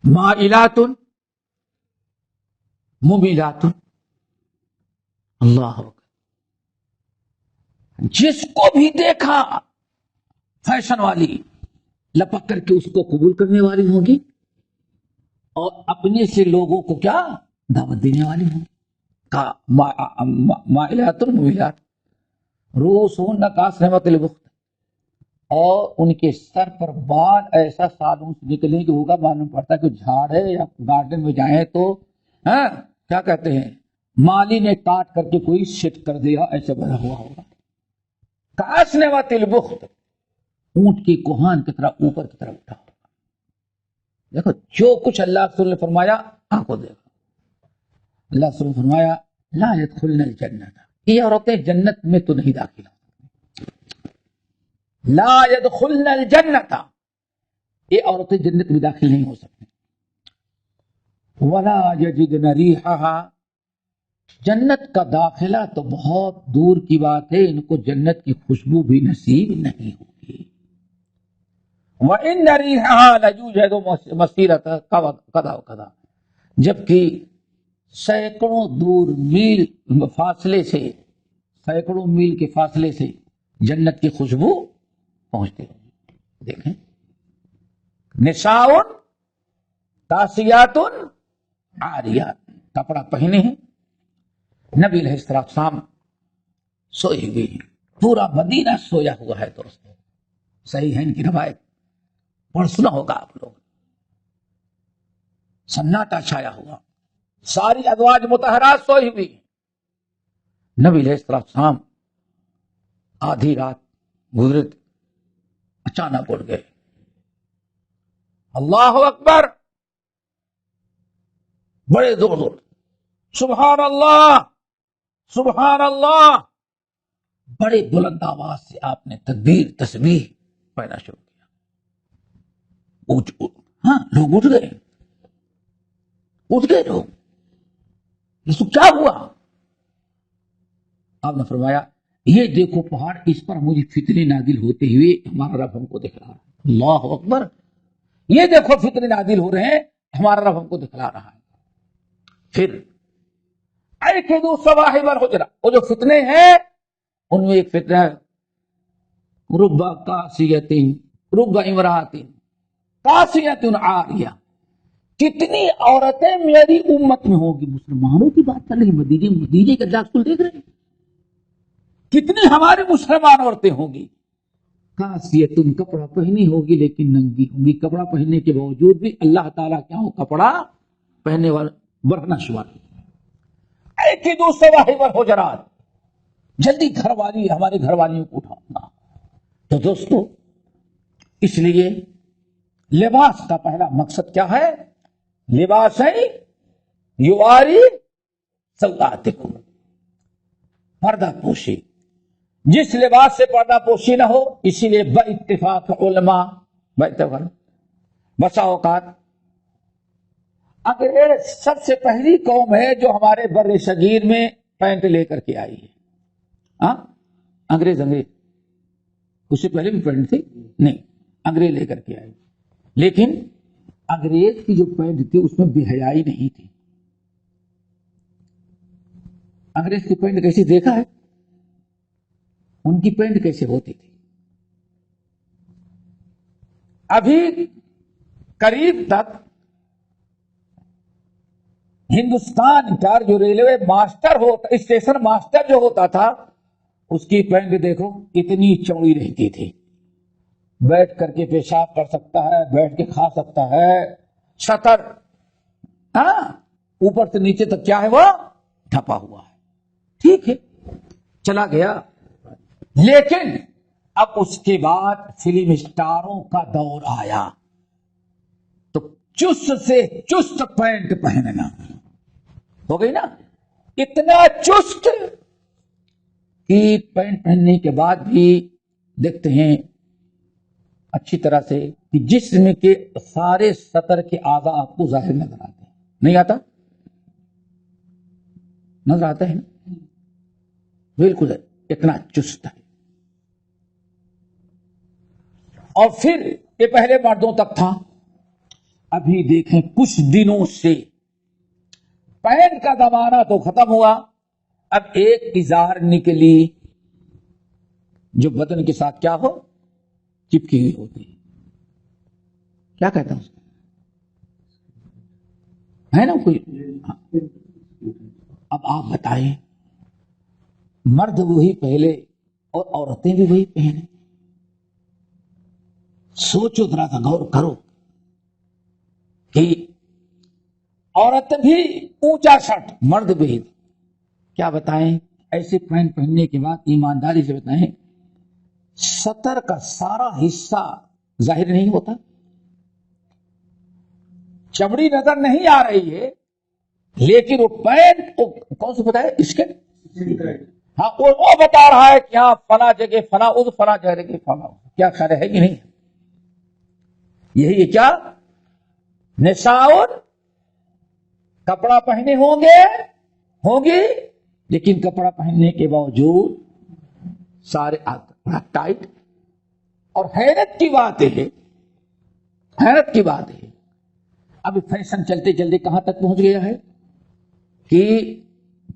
مائلات ممیلات. اللہ اکبر. جس کو بھی دیکھا فیشن والی لپک کر کے اس کو قبول کرنے والی ہوں گی اور اپنے سے لوگوں کو کیا دعوت دینے والی ہوں گی. مائلات ممیلات. رؤوسہن کاسنمۃ البخت، اور ان کے سر پر بال ایسا سالوں سے نکلنے کے ہوگا، معلوم پڑتا ہے کہ جھاڑ ہے یا گارڈن میں جائیں تو کیا کہتے ہیں، مالی نے کاٹ کر کے کوئی سیٹ کر دیا، ایسے بنا ہوا ہوگا. کاسنمۃ البخت، اونٹ کی کوہان کی طرح اوپر کی طرف اٹھا ہوگا. دیکھو، جو کچھ اللہ رسول نے فرمایا آنکھوں دیکھو. اللہ رسول نے فرمایا لا يدخلن الجنت، یہ عورتیں جنت میں تو نہیں داخل. لا يدخلن الجنت، یہ عورتیں جنت میں داخل نہیں ہو سکتی. ولا یجدن ریحھا، جنت کا داخلہ تو بہت دور کی بات ہے، ان کو جنت کی خوشبو بھی نصیب نہیں ہوگی. وَإِنَّ رِيحَهَا لَيُوجَدُ مَسِيرَةَ كَذَا وَكَذَا، جبکہ سینکڑوں دور میل فاصلے سے، سینکڑوں میل کے فاصلے سے جنت کی خوشبو پہنچتی ہے. دیکھیں، نساء کاسیات عاریات، کپڑا پہنے ہیں. نبی علیہ السلام سوئے ہوئے ہیں، پورا مدینہ سویا ہوا ہے. دوستو صحیح ہے ان کی روایت، اور سنا ہوگا آپ لوگ. سناٹا چھایا ہوا، ساری ازواج مطہرات سوئی ہوئی. نبی علیہ السلام آدھی رات گزرے، اچانک اٹھ گئے. اللہ اکبر، بڑے زور زور، سبحان اللہ سبحان اللہ، بڑے بلند آواز سے آپ نے تکبیر تسبیح پڑھنا شروع کیا. ہاں، لوگ اٹھ گئے لوگ. اس کو کیا ہوا؟ آپ نے فرمایا یہ دیکھو پہاڑ، اس پر مجھے فتنے نازل ہوتے ہوئے ہمارا رب ہم کو دکھلا رہا ہے. اللہ اکبر، یہ دیکھو فتنے نازل ہو رہے ہیں، ہمارا رب ہم کو دکھلا رہا ہے. پھر ایقظوا صواحب الحجر، وہ جو فتنے ہیں ان میں ایک فتنہ ہے رب قاسیۃ رب امرأۃ قاسیۃ عاریہ. کتنی عورتیں میری امت میں ہوگی، مسلمانوں کی بات کر رہی، مدینے کا داخل دیکھ رہے ہیں، کتنی ہماری مسلمان عورتیں ہوں گی. قاسیۃ، کپڑا پہنی ہوگی لیکن ننگی ہوں گی. کپڑا پہننے کے باوجود بھی اللہ تعالیٰ کیا ہو، کپڑا پہننے والا برہنہ شمار. ایقظوا صواحب الحجرات، جلدی گھر والی، ہمارے گھر والیوں کو اٹھانا. تو دوستو اس لیے لباس کا پہلا مقصد کیا ہے؟ لباس یواری سوآتکم، پردہ پوشی. جس لباس سے پردہ پوشی نہ ہو، اسی لیے باتفاق علماء، بسا اوقات انگریز سب سے پہلی قوم ہے جو ہمارے بر صغیر میں پینٹ لے کر کے آئی ہے. ہاں، انگریز اس سے پہلے بھی پینٹ تھی نہیں، انگریز لے کر کے آئی. لیکن انگریز کی جو پینٹ تھی اس میں بے حیائی نہیں تھی. انگریز کی پینٹ کیسی دیکھا ہے؟ ان کی پینٹ کیسے ہوتی تھی؟ ابھی قریب تک ہندوستان کا جو ریلوے ماسٹر ہوتا، اسٹیشن ماسٹر جو ہوتا تھا، اس کی پینٹ دیکھو اتنی چوڑی رہتی تھی. بیٹھ کر کے پیشاب کر سکتا ہے، بیٹھ کے کھا سکتا ہے. سطر ہاں اوپر سے نیچے تک کیا ہے، وہ ڈھپا ہوا ہے. ٹھیک ہے، چلا گیا. لیکن اب اس کے بعد فلم اسٹاروں کا دور آیا تو چست سے چست پینٹ پہننا ہو گئی نا. اتنا چست کہ پینٹ پہننے کے بعد بھی دیکھتے ہیں اچھی طرح سے کہ جسم کے سارے سطر کے اعضاء آپ کو ظاہر نظر آتے ہیں. نہیں آتا؟ نظر آتا ہے نا، بالکل اتنا چست ہے. اور پھر یہ پہلے مردوں تک تھا. ابھی دیکھیں کچھ دنوں سے پینٹ کا زمانہ تو ختم ہوا. اب ایک ازار نکلی جو بدن کے ساتھ کیا ہو، چپکی ہوئی ہوتی ہے. کیا کہتا ہوں ہے نا کوئی. اب آپ بتائیں، مرد وہی پہلے اور عورتیں بھی وہی پہنے. سوچو ذرا سا، غور کرو کہ عورت بھی اونچا شرٹ، مرد بھی. کیا بتائیں، ایسے پینٹ پہننے کے بعد ایمانداری سے بتائیں سطر کا سارا حصہ ظاہر نہیں ہوتا، چمڑی نظر نہیں آ رہی ہے، لیکن وہ پینٹ کون سے بتائے، اسکرٹ، ہاں وہ بتا رہا ہے کہ ہاں فلاں جگہ فلاں، اس فلاں جگہ فلاں. کیا خیال ہے کہ نہیں؟ یہی ہے کیا؟ نساؤن کپڑا پہنے ہوں گی لیکن کپڑا پہننے کے باوجود سارے ٹائٹ. اور حیرت کی بات ہے اب فیشن چلتے چلتے کہاں تک پہنچ گیا ہے کہ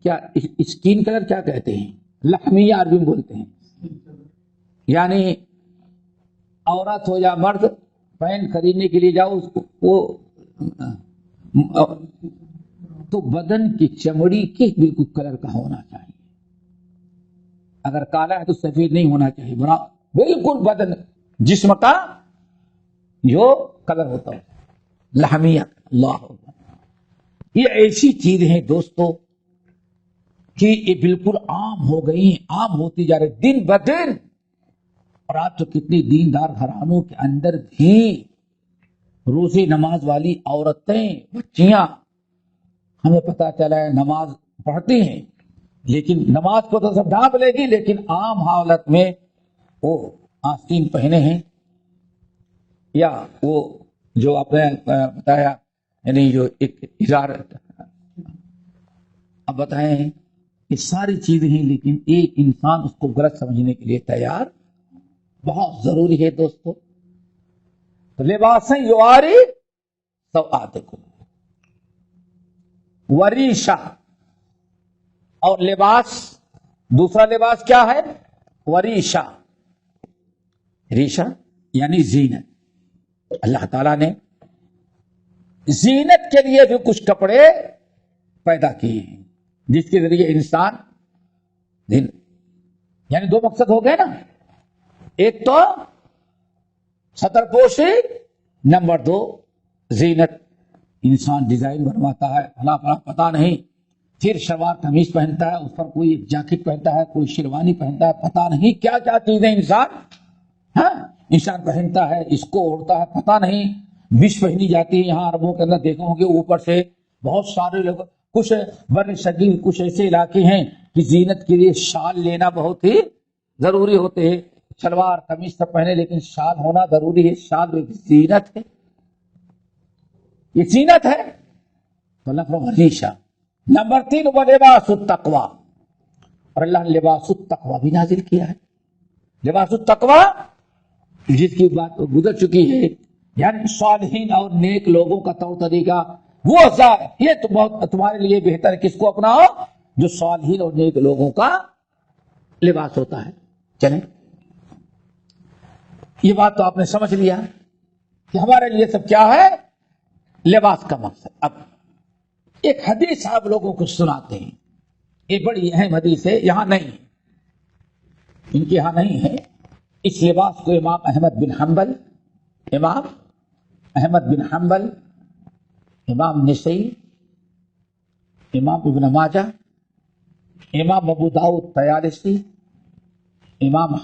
کیا اسکن کلر کیا کہتے ہیں، لحمیہ عربی میں بولتے ہیں، یعنی عورت ہو یا مرد پینٹ خریدنے کے لیے جاؤ تو بدن کی چمڑی کے بالکل کلر کا ہونا چاہیے. اگر کالا ہے تو سفید نہیں ہونا چاہیے، بالکل بدن جسم کا جو کلر ہوتا ہے لحمیہ. اللہ یہ ایسی چیز ہے دوستو کہ یہ بالکل عام ہو گئی ہیں، عام ہوتی جا رہی دن بدن. اور آج تو کتنی دیندار گھرانوں کے اندر بھی روزے نماز والی عورتیں بچیاں ہمیں پتا چلا ہے نماز پڑھتی ہیں لیکن نماز کو تو سب ڈھانپ لے گی لیکن عام حالت میں وہ آستین پہنے ہیں یا وہ جو آپ نے بتایا یعنی جو ایک اظہار اب بتائیں یہ ساری چیزیں ہیں لیکن ایک انسان اس کو غلط سمجھنے کے لیے تیار بہت ضروری ہے دوستو. تو لباسیں یواری سوآتکم وریشہ، اور لباس دوسرا لباس کیا ہے؟ وریشہ. ریشہ یعنی زینت. اللہ تعالیٰ نے زینت کے لیے بھی کچھ کپڑے پیدا کیے ہیں جس کے ذریعے انسان یعنی دو مقصد ہو گئے نا، ایک تو سطر پوشی، نمبر 2 زینت. انسان ڈیزائن بنواتا ہے فلاں پتا نہیں، پھر شلوار قمیص پہنتا ہے اس پر کوئی جیکٹ پہنتا ہے کوئی شیروانی پہنتا ہے، پتا نہیں کیا کیا چیزیں انسان پہنتا ہے، اس کو اوڑھتا ہے، پتا نہیں وش پہنی جاتی ہے. یہاں عربوں کے اندر دیکھو گے اوپر سے بہت سارے لوگ، کچھ بر صغیر کچھ ایسے علاقے ہیں کہ زینت کے لیے شال لینا بہت ہی ضروری ہوتے ہیں. شلوار قمیص سب پہنے لیکن شال ہونا ضروری ہے. شال ایک زینت ہے، یہ زینت ہے. تو اللہ فرماتا ہے ریشہ. نمبر 3 لباس التقوی، اور اللہ نے لباس التقوی بھی نازل کیا ہے. لباس التقوی جس کی بات گزر چکی ہے یعنی صالحین اور نیک لوگوں کا طور طریقہ وہ یہ تو بہت تمہارے لیے بہتر ہے کس کو اپناؤ جو صالحین اور نیک لوگوں کا لباس ہوتا ہے. چلیں یہ بات تو آپ نے سمجھ لیا کہ ہمارے لیے سب کیا ہے لباس کا مقصد. اب ایک حدیث آپ لوگوں کو سناتے ہیں، یہ بڑی اہم حدیث ہے، یہاں نہیں ان کے یہاں نہیں ہے. اس لباس کو امام احمد بن حنبل، امام نسائی، امام ابن ماجہ، امام ابو داؤد طیالسی، امام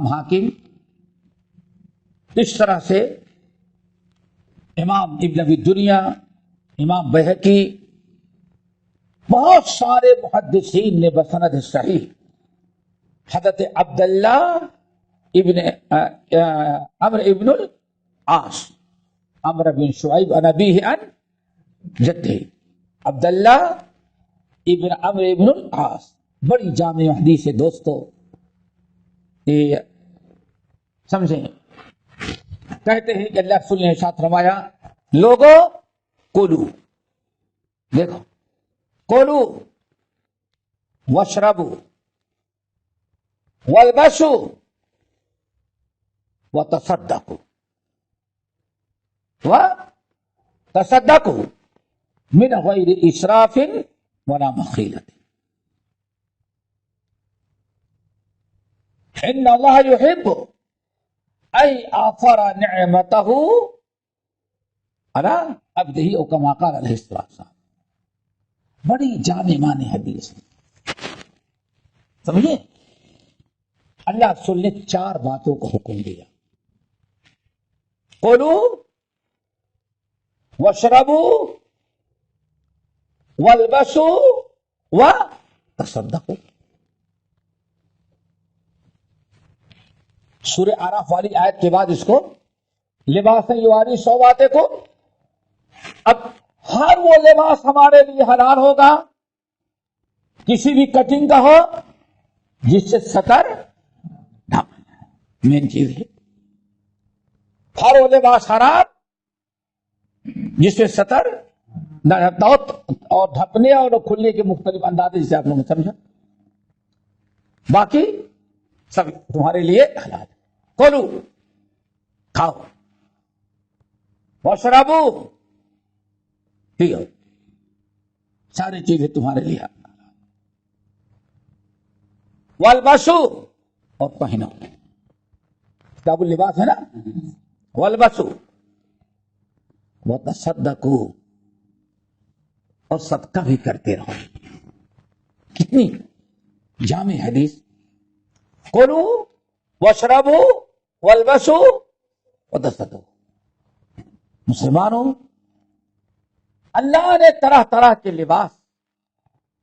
حاکم اس طرح سے امام ابن ابی دنیا، امام بہقی، بہت سارے محدثین نے بسند صحیح حضرت عبداللہ ابن عمرو ابن العاص، عمرو بن شعیب عن ابیہ عن جدہ، عبداللہ ابن عمرو ابن العاص، بڑی جامع حدیث ہے دوستو. یہ سمجھیں، کہتے ہیں کہ اللہ رسول نے ارشاد فرمایا لوگوں کلو، دیکھو کلو واشربوا والبسوا وتصدقوا من غیر اسراف ولا مخیلۃ ان اللہ یحب ان آثر نعمتہ علی عبدہ او کما قال علیہ السلام. بڑی جامع معنی حدیث ہے، سمجھے. اللہ رسول نے 4 باتوں کو حکم دیا، کلو واشربوا والبسوا وتصدقوا. سورہ آراف والی آیت کے بعد اس کو لباس یواری سوآتے کو. اب ہر وہ لباس ہمارے لیے حلال ہوگا کسی بھی کٹنگ کا ہو جس سے سطر نہ مین چیز ہے. ہر وہ لباس حرام جس سے سطر نہ اور ڈھکنے اور کھلنے کے مختلف انداز جسے آپ لوگوں نے سمجھا. باقی سب تمہارے لیے حلال. کلو کھاؤ واشربو پیو ساری چیزیں تمہارے لیے. والبسو اور پہنو. کتاب اللباس ہے نا. والبسو وتصدقو اور صدقہ بھی کرتے رہو. کتنی جامع حدیث. کلو واشربو والبسو وتصدقو. مسلمانوں اللہ نے طرح طرح کے لباس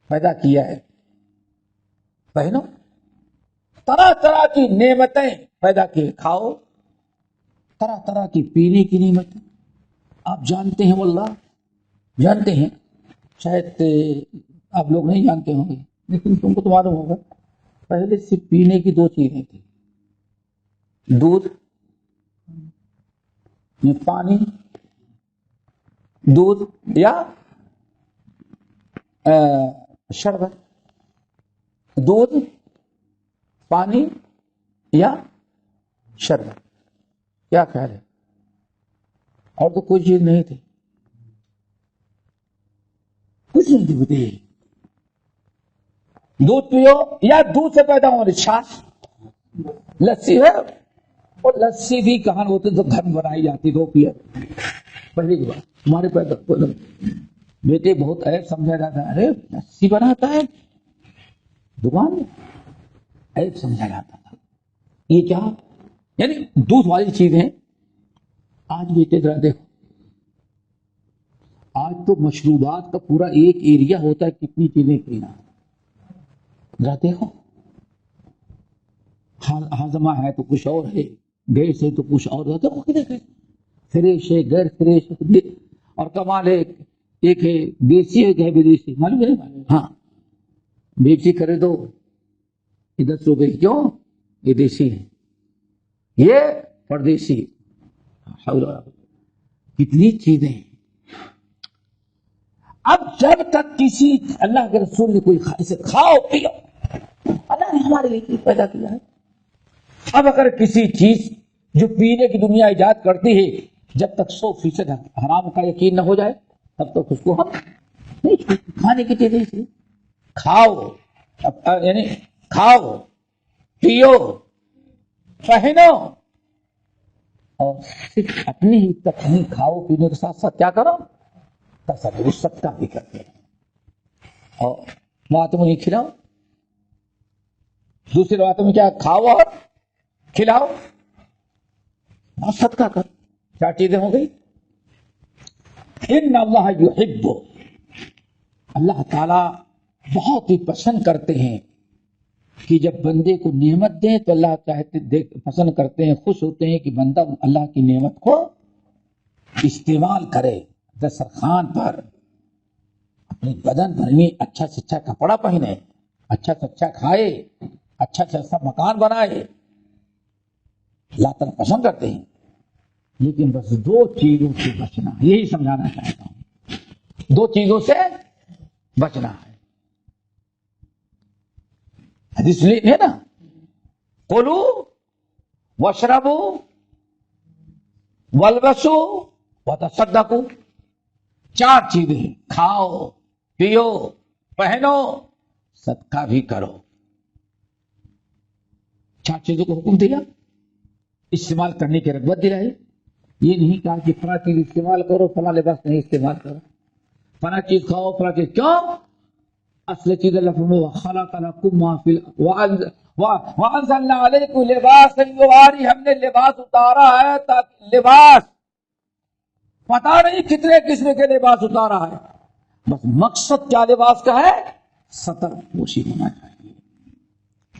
پیدا کیا ہے. پہنو. طرح طرح کی نعمتیں پیدا کی. کھاؤ. طرح طرح کی پینے کی نعمتیں آپ جانتے ہیں. واللہ جانتے ہیں. شاید آپ لوگ نہیں جانتے ہوں گے لیکن تم کو تو معلوم ہوگا. پہلے صرف پینے کی دو چیزیں تھیں. دودھ پانی. دودھ یا شربت. دودھ پانی یا شربت. کیا خیال ہے؟ اور تو کوئی چیز نہیں تھی. کچھ نہیں تھی. بتائیے. دودھ پیو یا دودھ سے پیدا ہونے چھاچھ. لسی ہے اور لسی بھی کہاں ہوتے تو گھر میں بنائی جاتی تو پیا. پہلے کی بات ہمارے پیدا بیٹے بہت عیب سمجھا جاتا ہے. ارے لسی بناتا ہے دکان میں. عیب سمجھا جاتا تھا. یہ کیا یعنی دودھ والی چیزیں. آج بیٹے ذرا دیکھو. آج تو مشروبات کا پورا ایک ایریا ہوتا ہے. کتنی چیزیں پینا. ذرا دیکھو. ہاضمہ ہے تو کچھ اور ہے. گیس ہے تو کچھ اور ہے. تو فریش ہے غیر فریش ہے. اور کمال ہے ایک ہے دیسی ہے ایک ہے بدیسی. معلوم ہے. ہاں بیچی کرے دو 10 روپے. کیوں؟ یہ دیسی ہے یہ پردیسی. کتنی چیزیں. اب جب تک کسی اللہ کے رسول نے کوئی اسے کھاؤ پیو. اللہ نے ہمارے لیے پیدا کیا ہے. اب اگر کسی چیز جو پینے کی دنیا ایجاد کرتی ہے جب تک 100% حرام کا یقین نہ ہو جائے تب تک اس کو ہم نہیں چھوڑتے. کھانے کی چیزیں سے کھاؤ یعنی کھاؤ پیو پہنو اور صرف اپنی ہی تک نہیں کھاؤ پینے کے ساتھ ساتھ کیا کرو تصدق صدقہ بھی کرتے ہیں. اور باتوں میں کھلاؤ. دوسری باتوں میں کیا کھاؤ اور کھلاؤ اور صدقہ کرو. 4 چیزیں ہو گئی. ان اللہ یحب اللہ تعالی بہت ہی پسند کرتے ہیں کہ جب بندے کو نعمت دیں تو اللہ چاہتے پسند کرتے ہیں خوش ہوتے ہیں کہ بندہ اللہ کی نعمت کو استعمال کرے. دسترخوان پر اپنے بدن پر اچھا سے اچھا کپڑا پہنے اچھا سے اچھا کھائے اچھا سے اچھا مکان بنائے. اللہ تعالیٰ پسند کرتے ہیں. لیکن بس 2 چیزوں سے بچنا. یہی سمجھانا چاہتا ہوں. 2 چیزوں سے بچنا ہے. حدیث ہے نا. کلو واشربو والبسو وتصدقو. 4 چیزیں. کھاؤ پیو پہنو صدقہ بھی کرو. 4 چیزوں کو حکم دیا. استعمال کرنے کی رغبت دلائی. یہ نہیں کہا کہ فلاں چیز استعمال کرو فلاں لباس نہیں استعمال کرو. فلاں چیز کھاؤ فلاں چیز. کیوں؟ اصل چیز اللہ فرمایا خلق لکم ما فی وانزلنا علیکم لباسا یواری. ہم نے لباس اتارا ہے تاکہ لباس پتہ نہیں کتنے قسم کے لباس اتارا ہے. بس مقصد کیا لباس کا ہے؟ سطر پوشی ہونا چاہیے.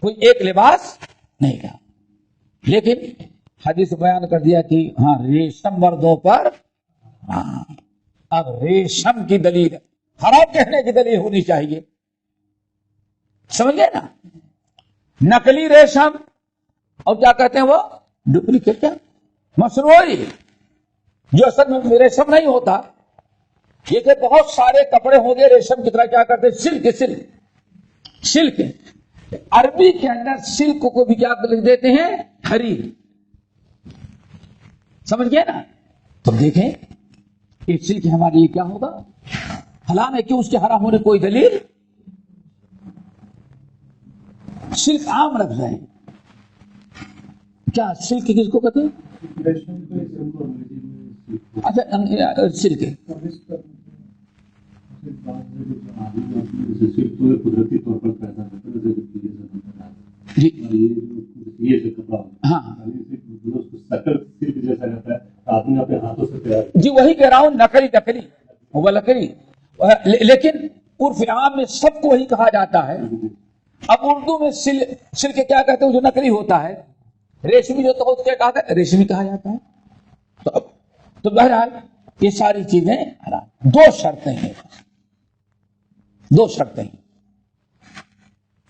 کوئی ایک لباس نہیں کہا. لیکن حدیث بیان کر دیا کہ ہاں ریشم مردوں پر، ہاں اب ریشم کی دلیل حرام کہنے کی دلیل ہونی چاہیے، سمجھ گئے نا؟ نقلی ریشم اور کیا کہتے ہیں وہ ڈپلیکیٹ، مصنوعی، جو اصل میں ریشم نہیں ہوتا۔ یہ کہ بہت سارے کپڑے ہوں گے ریشم کی طرح، کیا کرتے ہیں سلک، سلک عربی کے اندر سلک کو بھی کیا لکھ دیتے ہیں حریر، سمجھ گئے نا؟ تو دیکھیں یہ سلک ہمارے لیے کیا ہوگا حلال ہے کہ اس کے حرام ہونے کوئی دلیل؟ سلک عام لفظ ہے، کیا سلک کس کو کہتے ہیں؟ اچھا سلک جی ہاں جی وہی کہہ رہا ہوں، نقلی وہ لکڑی، لیکن عرف عام میں سب کو وہی کہا جاتا ہے۔ اب اردو میں سلک کیا کہتے ہیں جو نقلی ہوتا ہے، ریشمی جو تو کیا کہا ہے ریشمی کہا جاتا ہے۔ تو بہرحال یہ ساری چیزیں حرام۔ دو شرطیں ہیں،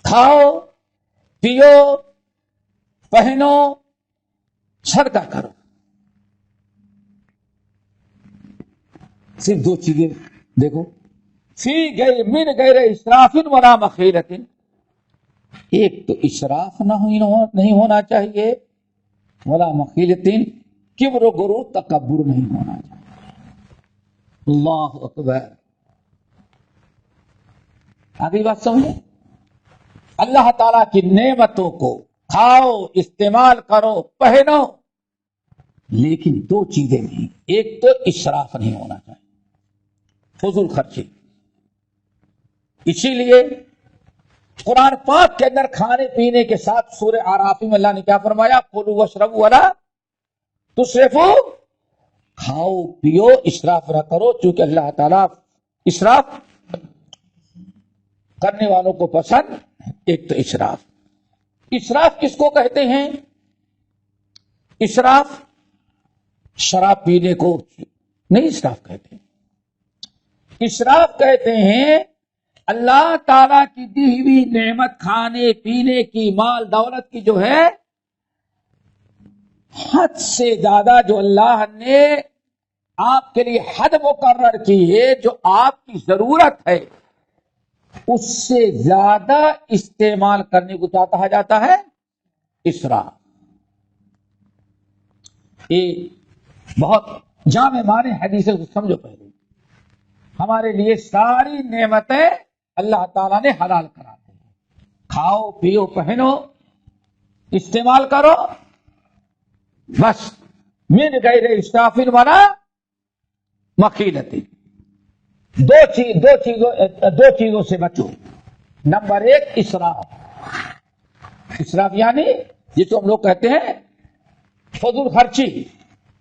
کھاؤ پیو پہنو صدقہ کرو، صرف دو چیزیں دیکھو، فی غیر من غیر اسراف ولا مخیلۃ، ایک تو اسراف نہیں ہونا چاہیے، ولا مخیلۃ، کبر و غرور تکبر نہیں ہونا چاہیے۔ اللہ اکبر، آگے بات سمجھیں، اللہ تعالیٰ کی نعمتوں کو کھاؤ استعمال کرو پہنو، لیکن دو چیزیں نہیں، ایک تو اسراف نہیں ہونا چاہیے، فضول خرچی۔ اسی لیے قرآن پاک کے اندر کھانے پینے کے ساتھ سورہ اعراف میں اللہ نے کیا فرمایا؟ کلوا واشربوا ولا تسرفوا، کھاؤ پیو اسراف نہ کرو، چونکہ اللہ تعالیٰ اسراف کرنے والوں کو پسند۔ ایک تو اسراف کس کو کہتے ہیں؟ اسراف شراب پینے کو نہیں اسراف کہتے، اسراف کہتے ہیں اللہ تعالی کی دی ہوئی نعمت کھانے پینے کی، مال دولت کی جو ہے، حد سے زیادہ جو اللہ نے آپ کے لیے حد مقرر کی ہے، جو آپ کی ضرورت ہے، اس سے زیادہ استعمال کرنے کو کیا کہا جاتا ہے؟ اسراف۔ یہ بہت جامع معنی حدیث کو سمجھو پہلے، ہمارے لیے ساری نعمتیں اللہ تعالیٰ نے حلال کرا دی، کھاؤ پیو پہنو استعمال کرو، بس من غیر اسراف ولا مخیلۃ، دو چیزوں سے بچو۔ نمبر ایک اسراف یعنی یہ تو ہم لوگ کہتے ہیں فضول خرچی،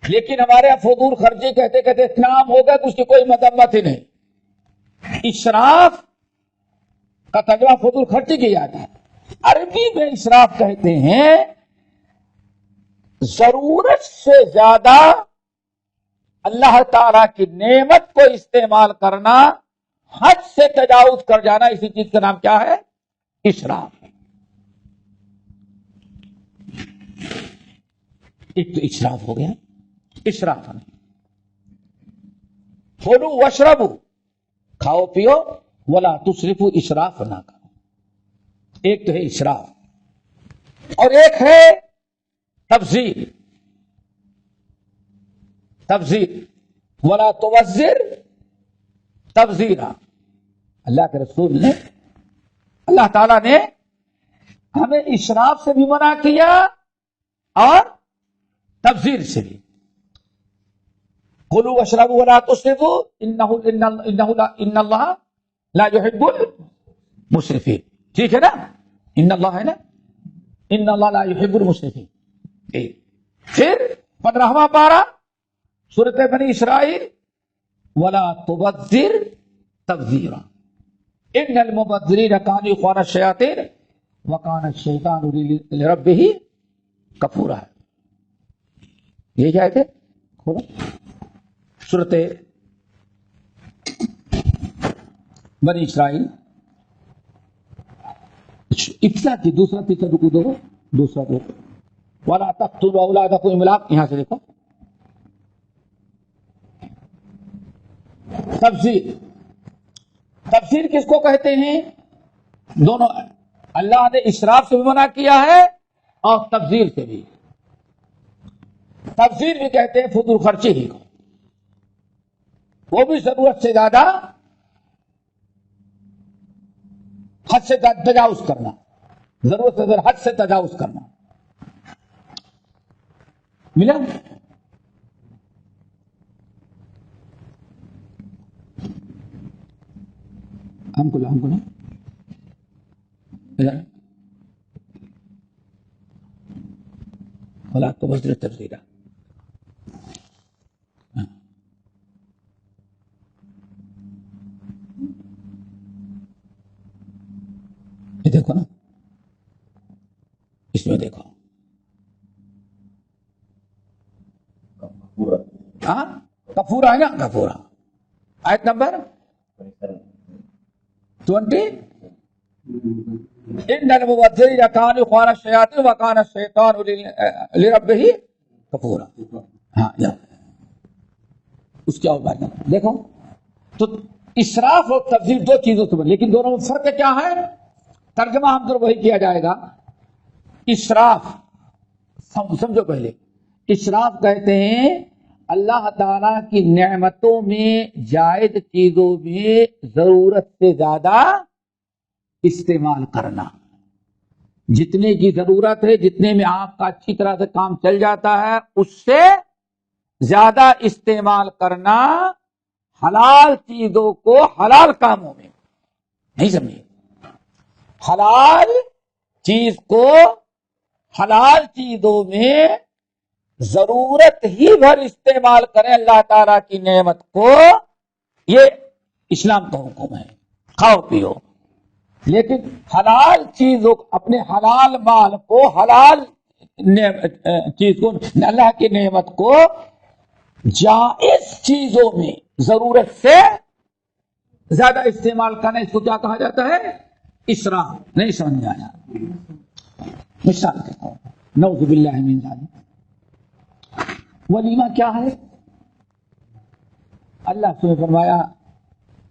لیکن ہمارے یہاں فضول خرچی کہتے کہتے اتنا عام ہو گیا کہ اس کی کوئی مذمت ہی نہیں۔ اسراف کا ترجمہ فضول خرچی کیا جاتا ہے۔ عربی میں اسراف کہتے ہیں ضرورت سے زیادہ اللہ تعالی کی نعمت کو استعمال کرنا، حد سے تجاوز کر جانا، اسی چیز کا نام کیا ہے؟ اسراف۔ ایک تو اسراف ہو گیا، اسراف نہیں۔ کھولو واشربو، کھاؤ پیو، ولا تسرفو، اسراف نہ کرو۔ ایک تو ہے اسراف اور ایک ہے تبذیر، ولا تبذر تبذیرا۔ اللہ کے رسول نے، اللہ تعالیٰ نے ہمیں اسراف سے بھی منع کیا اور تبذیر سے بھی۔ کلوا واشربوا ولا تسرفوا ان اللہ لا يحب المسرفین، ٹھیک ہے نا؟ ان اللہ ہے نا، ان اللہ لا يحب المسرفین۔ پھر 15واں پارہ سورۃ بنی اسرائیل، ولا تبذر تبذیرا ان المبذرین کانوا اخوان الشیاطین وکان الشیطان لربہ کفورا ہے. یہ کیا ہے؟ کھولا سورۃ بنی اسرائیل ابتدا کی دوسرا تیسرا رکو دو دوسرا دو وَلَا تَقْتُلُوا أَوْلَادَكُمْ إِمْلَاقٍ. یہاں سے دیکھو تفسیر کس کو کہتے ہیں؟ دونوں. اللہ نے اسراف سے بھی منع کیا ہے اور تبذیر سے بھی. تبذیر بھی کہتے ہیں فضول خرچی ہی کو، وہ بھی ضرورت سے زیادہ حد سے تجاوز کرنا، ضرورت سے زیادہ حد سے تجاوز کرنا. ملا؟ ہم کو نا اولاد کو بس تفسیر. یہ دیکھو نا، اس میں دیکھو ہاں کفورا ہے نا، کفورا آیت نمبر 20. ان المبذرین کانوا اخوان الشیاطین وکان الشیطان لربہ کفورا. ہاں اس کی اور بات دیکھو. تو اسراف اور تبذیر دو چیزوں سے بنے، لیکن دونوں میں فرق کیا ہے؟ ترجمہ ہم تو وہی کیا جائے گا. اسراف سمجھو پہلے. اسراف کہتے ہیں اللہ تعالیٰ کی نعمتوں میں جائز چیزوں میں ضرورت سے زیادہ استعمال کرنا. جتنے کی ضرورت ہے، جتنے میں آپ کا اچھی طرح سے کام چل جاتا ہے، اس سے زیادہ استعمال کرنا. حلال چیزوں کو حلال کاموں میں نہیں سمجھے. حلال چیز کو حلال چیزوں میں ضرورت ہی بھر استعمال کریں اللہ تعالیٰ کی نعمت کو. یہ اسلام کا حکم ہے، کھاؤ پیو. لیکن حلال چیزوں اپنے حلال مال کو، حلال چیز کو، اللہ کی نعمت کو جائز چیزوں میں ضرورت سے زیادہ استعمال کرنا، اس کو کیا کہا جاتا ہے؟ اسراف. نہیں سمجھ آیا؟ مثال دیکھو، نعوذ باللہ من ذالک. ولیمہ کیا ہے؟ اللہ سے فرمایا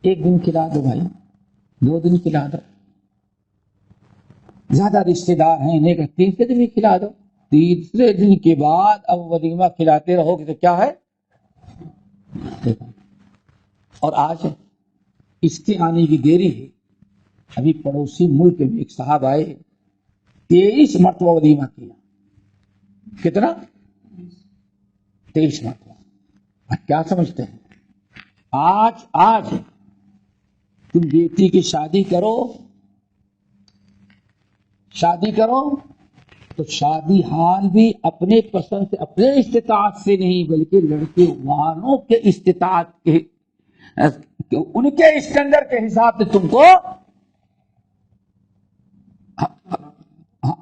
1 دن کھلا دو بھائی، 2 دن کھلا دو. زیادہ رشتے دار ہیں انہیں کہ 3 دن ہی کھلا دو. 3 دن کے بعد اب ولیمہ کھلاتے رہو گے تو کیا ہے؟ اور آج اس کے آنے کی دیری ہے. ابھی پڑوسی ملک میں ایک صاحب آئے، 23 مرتبہ ولیمہ کیا. کتنا؟ 23 مرتبہ. کیا سمجھتے ہیں؟ آج تم بیٹی کی شادی کرو تو شادی حال بھی اپنے پسند سے، اپنے استطاعت سے نہیں، بلکہ لڑکے والوں کے استطاعت کے، ان کے اسٹینڈرڈ کے حساب سے تم کو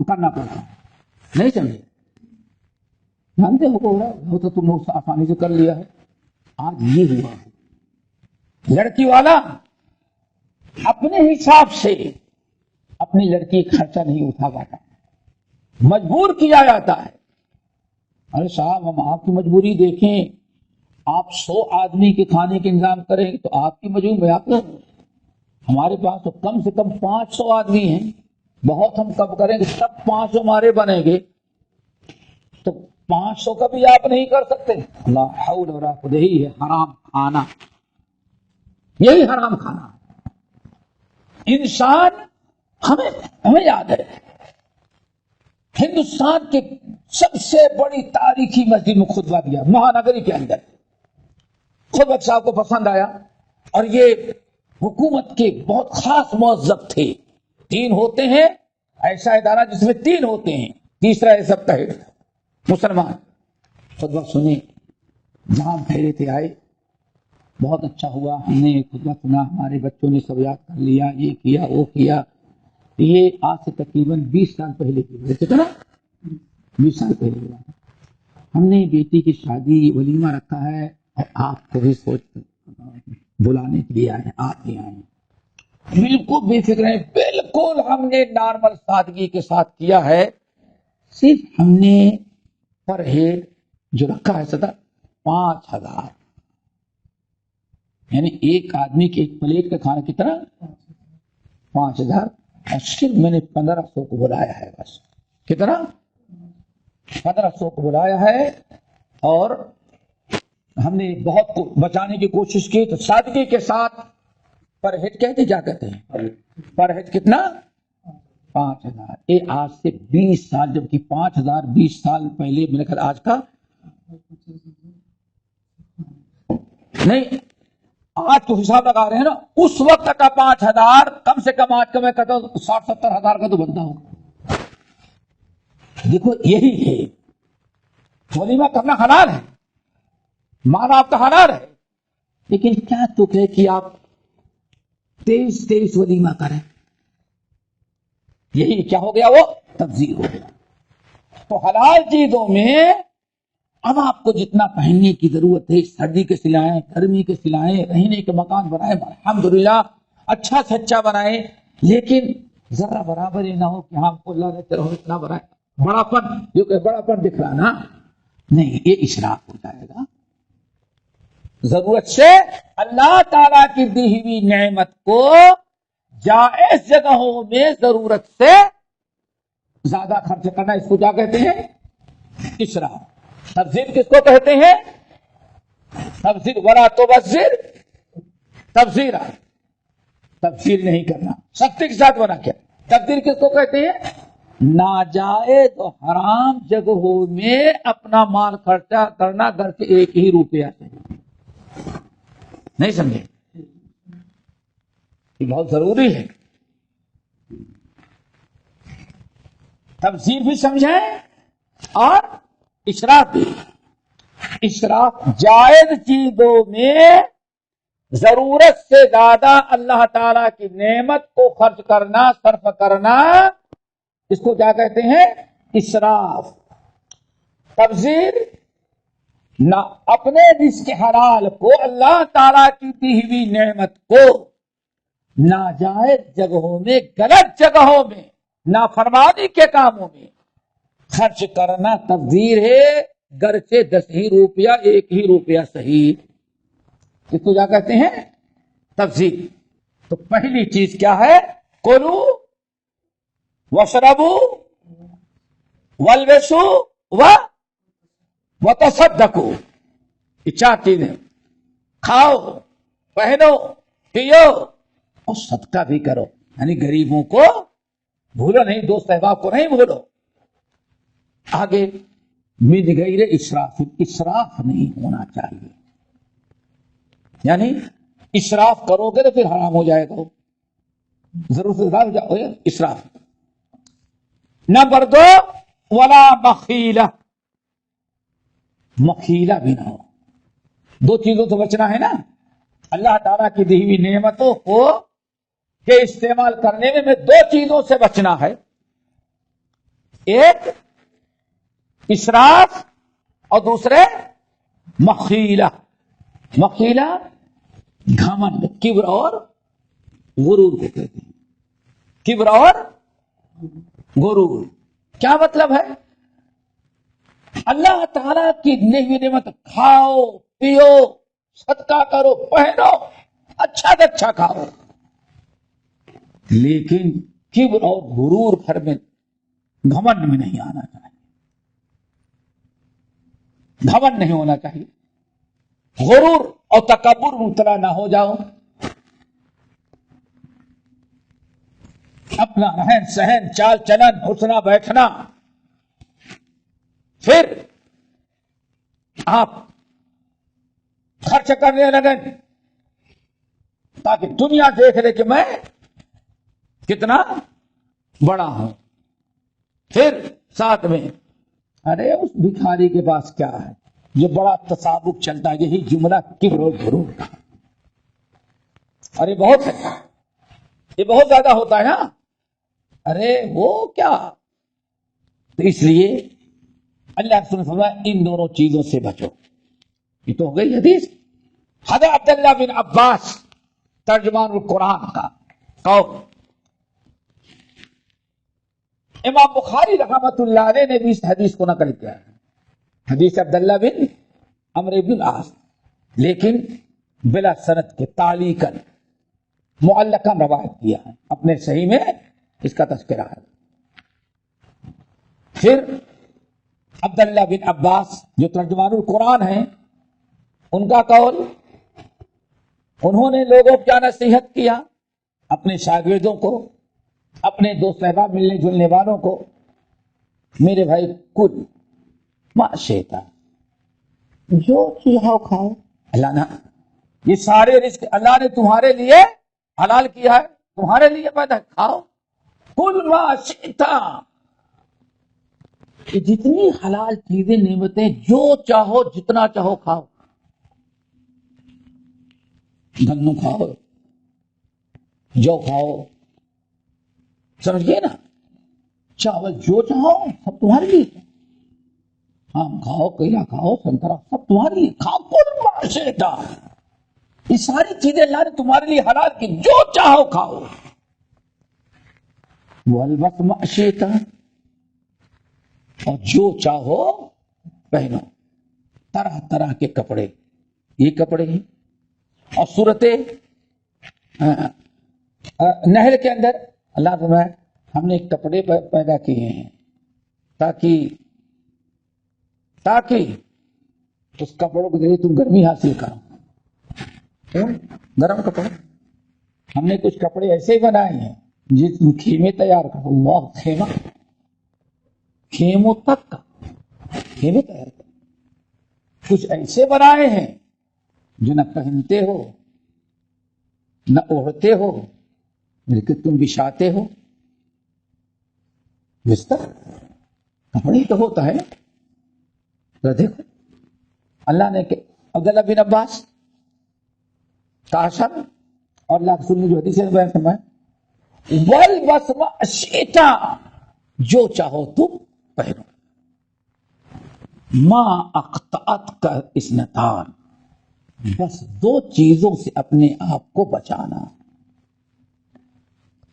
کرنا پڑتا. نہیں سمجھے؟ جانتے ہو تو تم نے آسانی سے کر لیا ہے. آج یہ ہوا ہے، لڑکی والا اپنے حساب سے اپنی لڑکی خرچہ نہیں اٹھا پاتا، مجبور کیا جاتا ہے. ارے صاحب ہم آپ کی مجبوری دیکھیں، آپ 100 آدمی کے کھانے کے انتظام کریں تو آپ کی مجبوری میں آپ ہمارے پاس تو کم سے کم 500 آدمی ہیں. بہت ہم کب کریں گے؟ سب 500 ہمارے بنیں گے تو 500 کا بھی آپ نہیں کر سکتے. لا حول ولا قوت. یہی ہے حرام کھانا، یہی حرام کھانا. انسان ہمیں یاد ہے ہندوستان کے سب سے بڑی تاریخی مسجد میں خطبہ دیا مہانگری کے اندر. خطبہ صاحب کو پسند آیا اور یہ حکومت کے بہت خاص موظف تھے. 3 ہوتے ہیں، ایسا ادارہ جس میں 3 ہوتے ہیں، تیسرا ہے سب کا مسلمان. خطبہ سنے، جہاں پھیرے تھے آئے. بہت اچھا ہوا، ہم نے خطبہ سنا، ہمارے بچوں نے سب یاد کر لیا، یہ کیا وہ کیا. یہ آج سے تقریباً 20 سال پہلے کی بات ہے نا. 20 سال پہلے ہوا ہے. ہم نے بیٹی کی شادی ولیمہ رکھا ہے اور آپ کو بھی سوچ بلانے کے لیے آئے, آپ بھی آئے, بالکل بے فکر ہیں, بالکل ہم نے نارمل سادگی کے ساتھ کیا ہے. صرف ہم نے پر ہیڈ جو رکھا ہے صدا 5,000, یعنی ایک آدمی کے ایک پلیٹ کا کھانا کتنا 5,000, اور صرف میں نے 1,500 کو بلایا ہے. بس کتنا 1,500 کو بلایا ہے. اور ہم نے بہت کو بچانے کی کوشش کی, تو سادگی کے ساتھ پر ہیڈ کہتے کیا کہتے ہیں, پر ہیڈ کتنا 5,000. یہ آج سے 20 سال, جبکہ 5,000 20 سال پہلے میرے خیال آج کا نہیں, آج کو حساب لگا رہے ہیں نا, اس وقت کا 5,000 کم سے کم آج کا میں کہتا ہوں 60-70 ہزار کا تو بنتا ہوگا. دیکھو یہی ہے, ولیمہ کرنا حلال ہے, مال آپ کا حلال ہے, لیکن کیا تک ہے کہ آپ 23 ولیمہ کریں, یہی کیا ہو گیا, وہ تبذیر ہو گیا. تو حلال چیزوں میں اب آپ کو جتنا پہننے کی ضرورت ہے, سردی کے سلائیں, گرمی کے سلائیں, رہنے کے مکان بنائیں, الحمدللہ اچھا سے اچھا بنائیں, لیکن ذرا برابر یہ نہ ہو کہ ہم کو اللہ نے چلو اتنا بنائے, بڑا پن جو کہ بڑا پن دکھ رہا نا, نہیں, یہ اسراف ہو جائے گا. ضرورت سے اللہ تعالیٰ کی دی ہوئی نعمت کو جائز جگہوں میں ضرورت سے زیادہ خرچ کرنا, اس کو کیا کہتے ہیں, اسراف. تبذیر کس کو کہتے ہیں, تبذیر, ولا تبذر تبذیرا, تبذیر نہیں کرنا, سختی کے ساتھ بنا کیا. تبذیر کس کو کہتے ہیں, ناجائز و حرام جگہوں میں اپنا مال خرچہ کرنا, گھر کے 1 ہی روپیہ سے. نہیں سمجھے, یہ بہت ضروری ہے. تبذیر بھی سمجھیں اور اسراف بھی. اسراف جائز چیزوں میں ضرورت سے زیادہ اللہ تعالی کی نعمت کو خرچ کرنا, صرف کرنا, اس کو کیا کہتے ہیں, اسراف. تبذیر نہ اپنے رزق حلال کو, اللہ تعالی کی دی ہوئی نعمت کو ناجائز جگہوں میں, غلط جگہوں میں, نافرمانی کے کاموں میں خرچ کرنا تبذیر ہے. گرچہ 10 ہی روپیہ, 1 ہی روپیہ صحیح, اس کو کیا کہتے ہیں, تبذیر. تو پہلی چیز کیا ہے, کلو واشربو والبسو وتصدقو. یہ 4 چیزیں, کھاؤ, پہنو, پیو اور صدقہ بھی کرو. یعنی غریبوں کو بھولو نہیں, دوست احباب کو نہیں بھولو. آگے من غیر اسراف, اسراف نہیں ہونا چاہیے. یعنی اسراف کرو گے تو پھر حرام ہو جائے گا, ضرور سے زیادہ ہو جائے اسراف. نمبر 2, ولا مخیلہ, مخیلہ بھی نہ ہو. 2 چیزوں سے بچنا ہے نا, اللہ تعالیٰ کی دی ہوئی نعمتوں کو کے استعمال کرنے میں 2 چیزوں سے بچنا ہے. ایک اسراف اور دوسرے مخیلہ. مخیلہ گھمنڈ, کبر اور غرور کو کہتے ہیں. کبر اور غرور کیا مطلب ہے, اللہ تعالیٰ کی دی ہوئی نعمت کھاؤ, پیو, صدقہ کرو, پہنو, اچھا سے اچھا کھاؤ, لیکن کبر اور غرور گھر میں, گھمنڈ میں نہیں آنا چاہیے. گھمنڈ نہیں ہونا چاہیے, غرور اور تکبر مبتلا نہ ہو جاؤ. اپنا رہن سہن, چال چلن, اٹھنا بیٹھنا, پھر آپ خرچ کرنے لگیں تاکہ دنیا دیکھ لے کہ میں کتنا بڑا ہوں. پھر ساتھ میں ارے اس بھکاری کے پاس کیا ہے, یہ بڑا تسابق چلتا ہے, یہی جملہ کبر و غرور کا. ارے بہت ہے, یہ بہت زیادہ ہوتا ہے نا, ارے وہ کیا. تو اس لیے اللہ رسول نے فرمایا ان دونوں چیزوں سے بچو. یہ تو ہو گئی حدیث. حضرت عبداللہ بن عباس ترجمان القرآن کا قول. امام بخاری رحمۃ اللہ علیہ نے بھی اس حدیث کو نقل کیا ہے, حدیث عبداللہ بن عمرو بن العاص, لیکن بلا سند کے تعلیقاً معلقاً روایت کیا ہے, اپنے صحیح میں اس کا تذکرہ ہے. پھر عبداللہ بن عباس جو ترجمان القرآن ہیں, ان کا قول, انہوں نے لوگوں کو کیا نصیحت کیا, اپنے شاگردوں کو, اپنے دوست احباب ملنے جلنے والوں کو, میرے بھائی کل ما شئت, جو چاہو کھاؤ. اللہ نے یہ سارے رزق اللہ نے تمہارے لیے حلال کیا ہے, تمہارے لیے پیدا, کھاؤ. کل ما شئت, کہ جتنی حلال چیزیں نعمتیں جو چاہو جتنا چاہو کھاؤ. گندم کھاؤ, جو کھاؤ, سمجھ گئے نا, چاول جو چاہو سب تمہارے لیے. آم کھاؤ, کیلا کھاؤ, سنترا, سب تمہارے لیے کھاؤ. کل ما شئت, یہ ساری چیزیں اللہ نے تمہارے لیے حلال کی, جو چاہو کھاؤ. والبس ما شئت, اور جو چاہو پہنو. طرح طرح کے کپڑے, یہ کپڑے ہیں. اور صورت نحل کے اندر اللہ فرمائے ہم نے کپڑے پیدا کیے ہیں تاکہ اس کپڑوں کے ذریعے تم گرمی حاصل کرو. گرم کپڑے, ہم نے کچھ کپڑے ایسے بنائے ہیں جس میں خیمے تیار کرو. اللہ, خیمہ, خیموں تک کا خیمے تیار کرو. کچھ ایسے بنائے ہیں جو نہ پہنتے ہو نہ اوڑھتے ہو, لیکن تم بچھاتے ہو. بستر کپڑے تو ہوتا ہے نا. دیکھو اللہ نے کہ عبداللہ بن عباس کاشر اور اللہ رسول نے جو حدیث بیان فرمایا, والبس ما شئت, جو چاہو تم پہنو. ما اقطعت کا اثنتان, بس دو چیزوں سے اپنے آپ کو بچانا.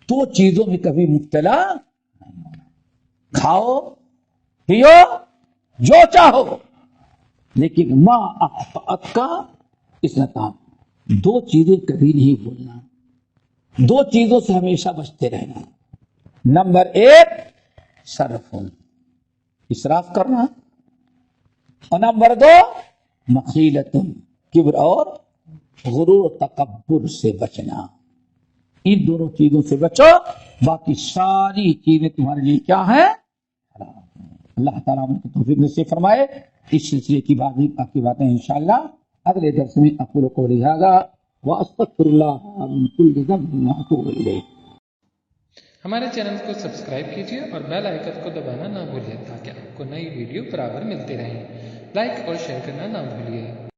دو چیزوں میں کبھی مبتلا نہیں ہونا. کھاؤ پیو جو چاہو, لیکن ما اقطعت کا اثنتان, دو چیزیں کبھی نہیں بھولنا. دو چیزوں سے ہمیشہ بچتے رہنا. نمبر ایک صرف, اسراف کرنا, اور نمبر دو مخیلت, کبر اور غرور تکبر سے بچنا. ان دونوں چیزوں سے بچو, باقی ساری چیزیں تمہارے لیے کیا ہیں, اللہ تعالیٰ ان کی توفیق نصیب فرمائے. اس سلسلے کی باقی باتیں انشاءاللہ اگلے درس میں اقول قولی ھذا واستغفر اللہ من کل ذنب واتوب الیہ. ہمارے چینل کو سبسکرائب کیجیے اور بیل آئیکن کو دبانا نہ بھولیے تاکہ آپ کو نئی ویڈیو برابر ملتی رہیں. لائک اور شیئر کرنا نہ بھولیے.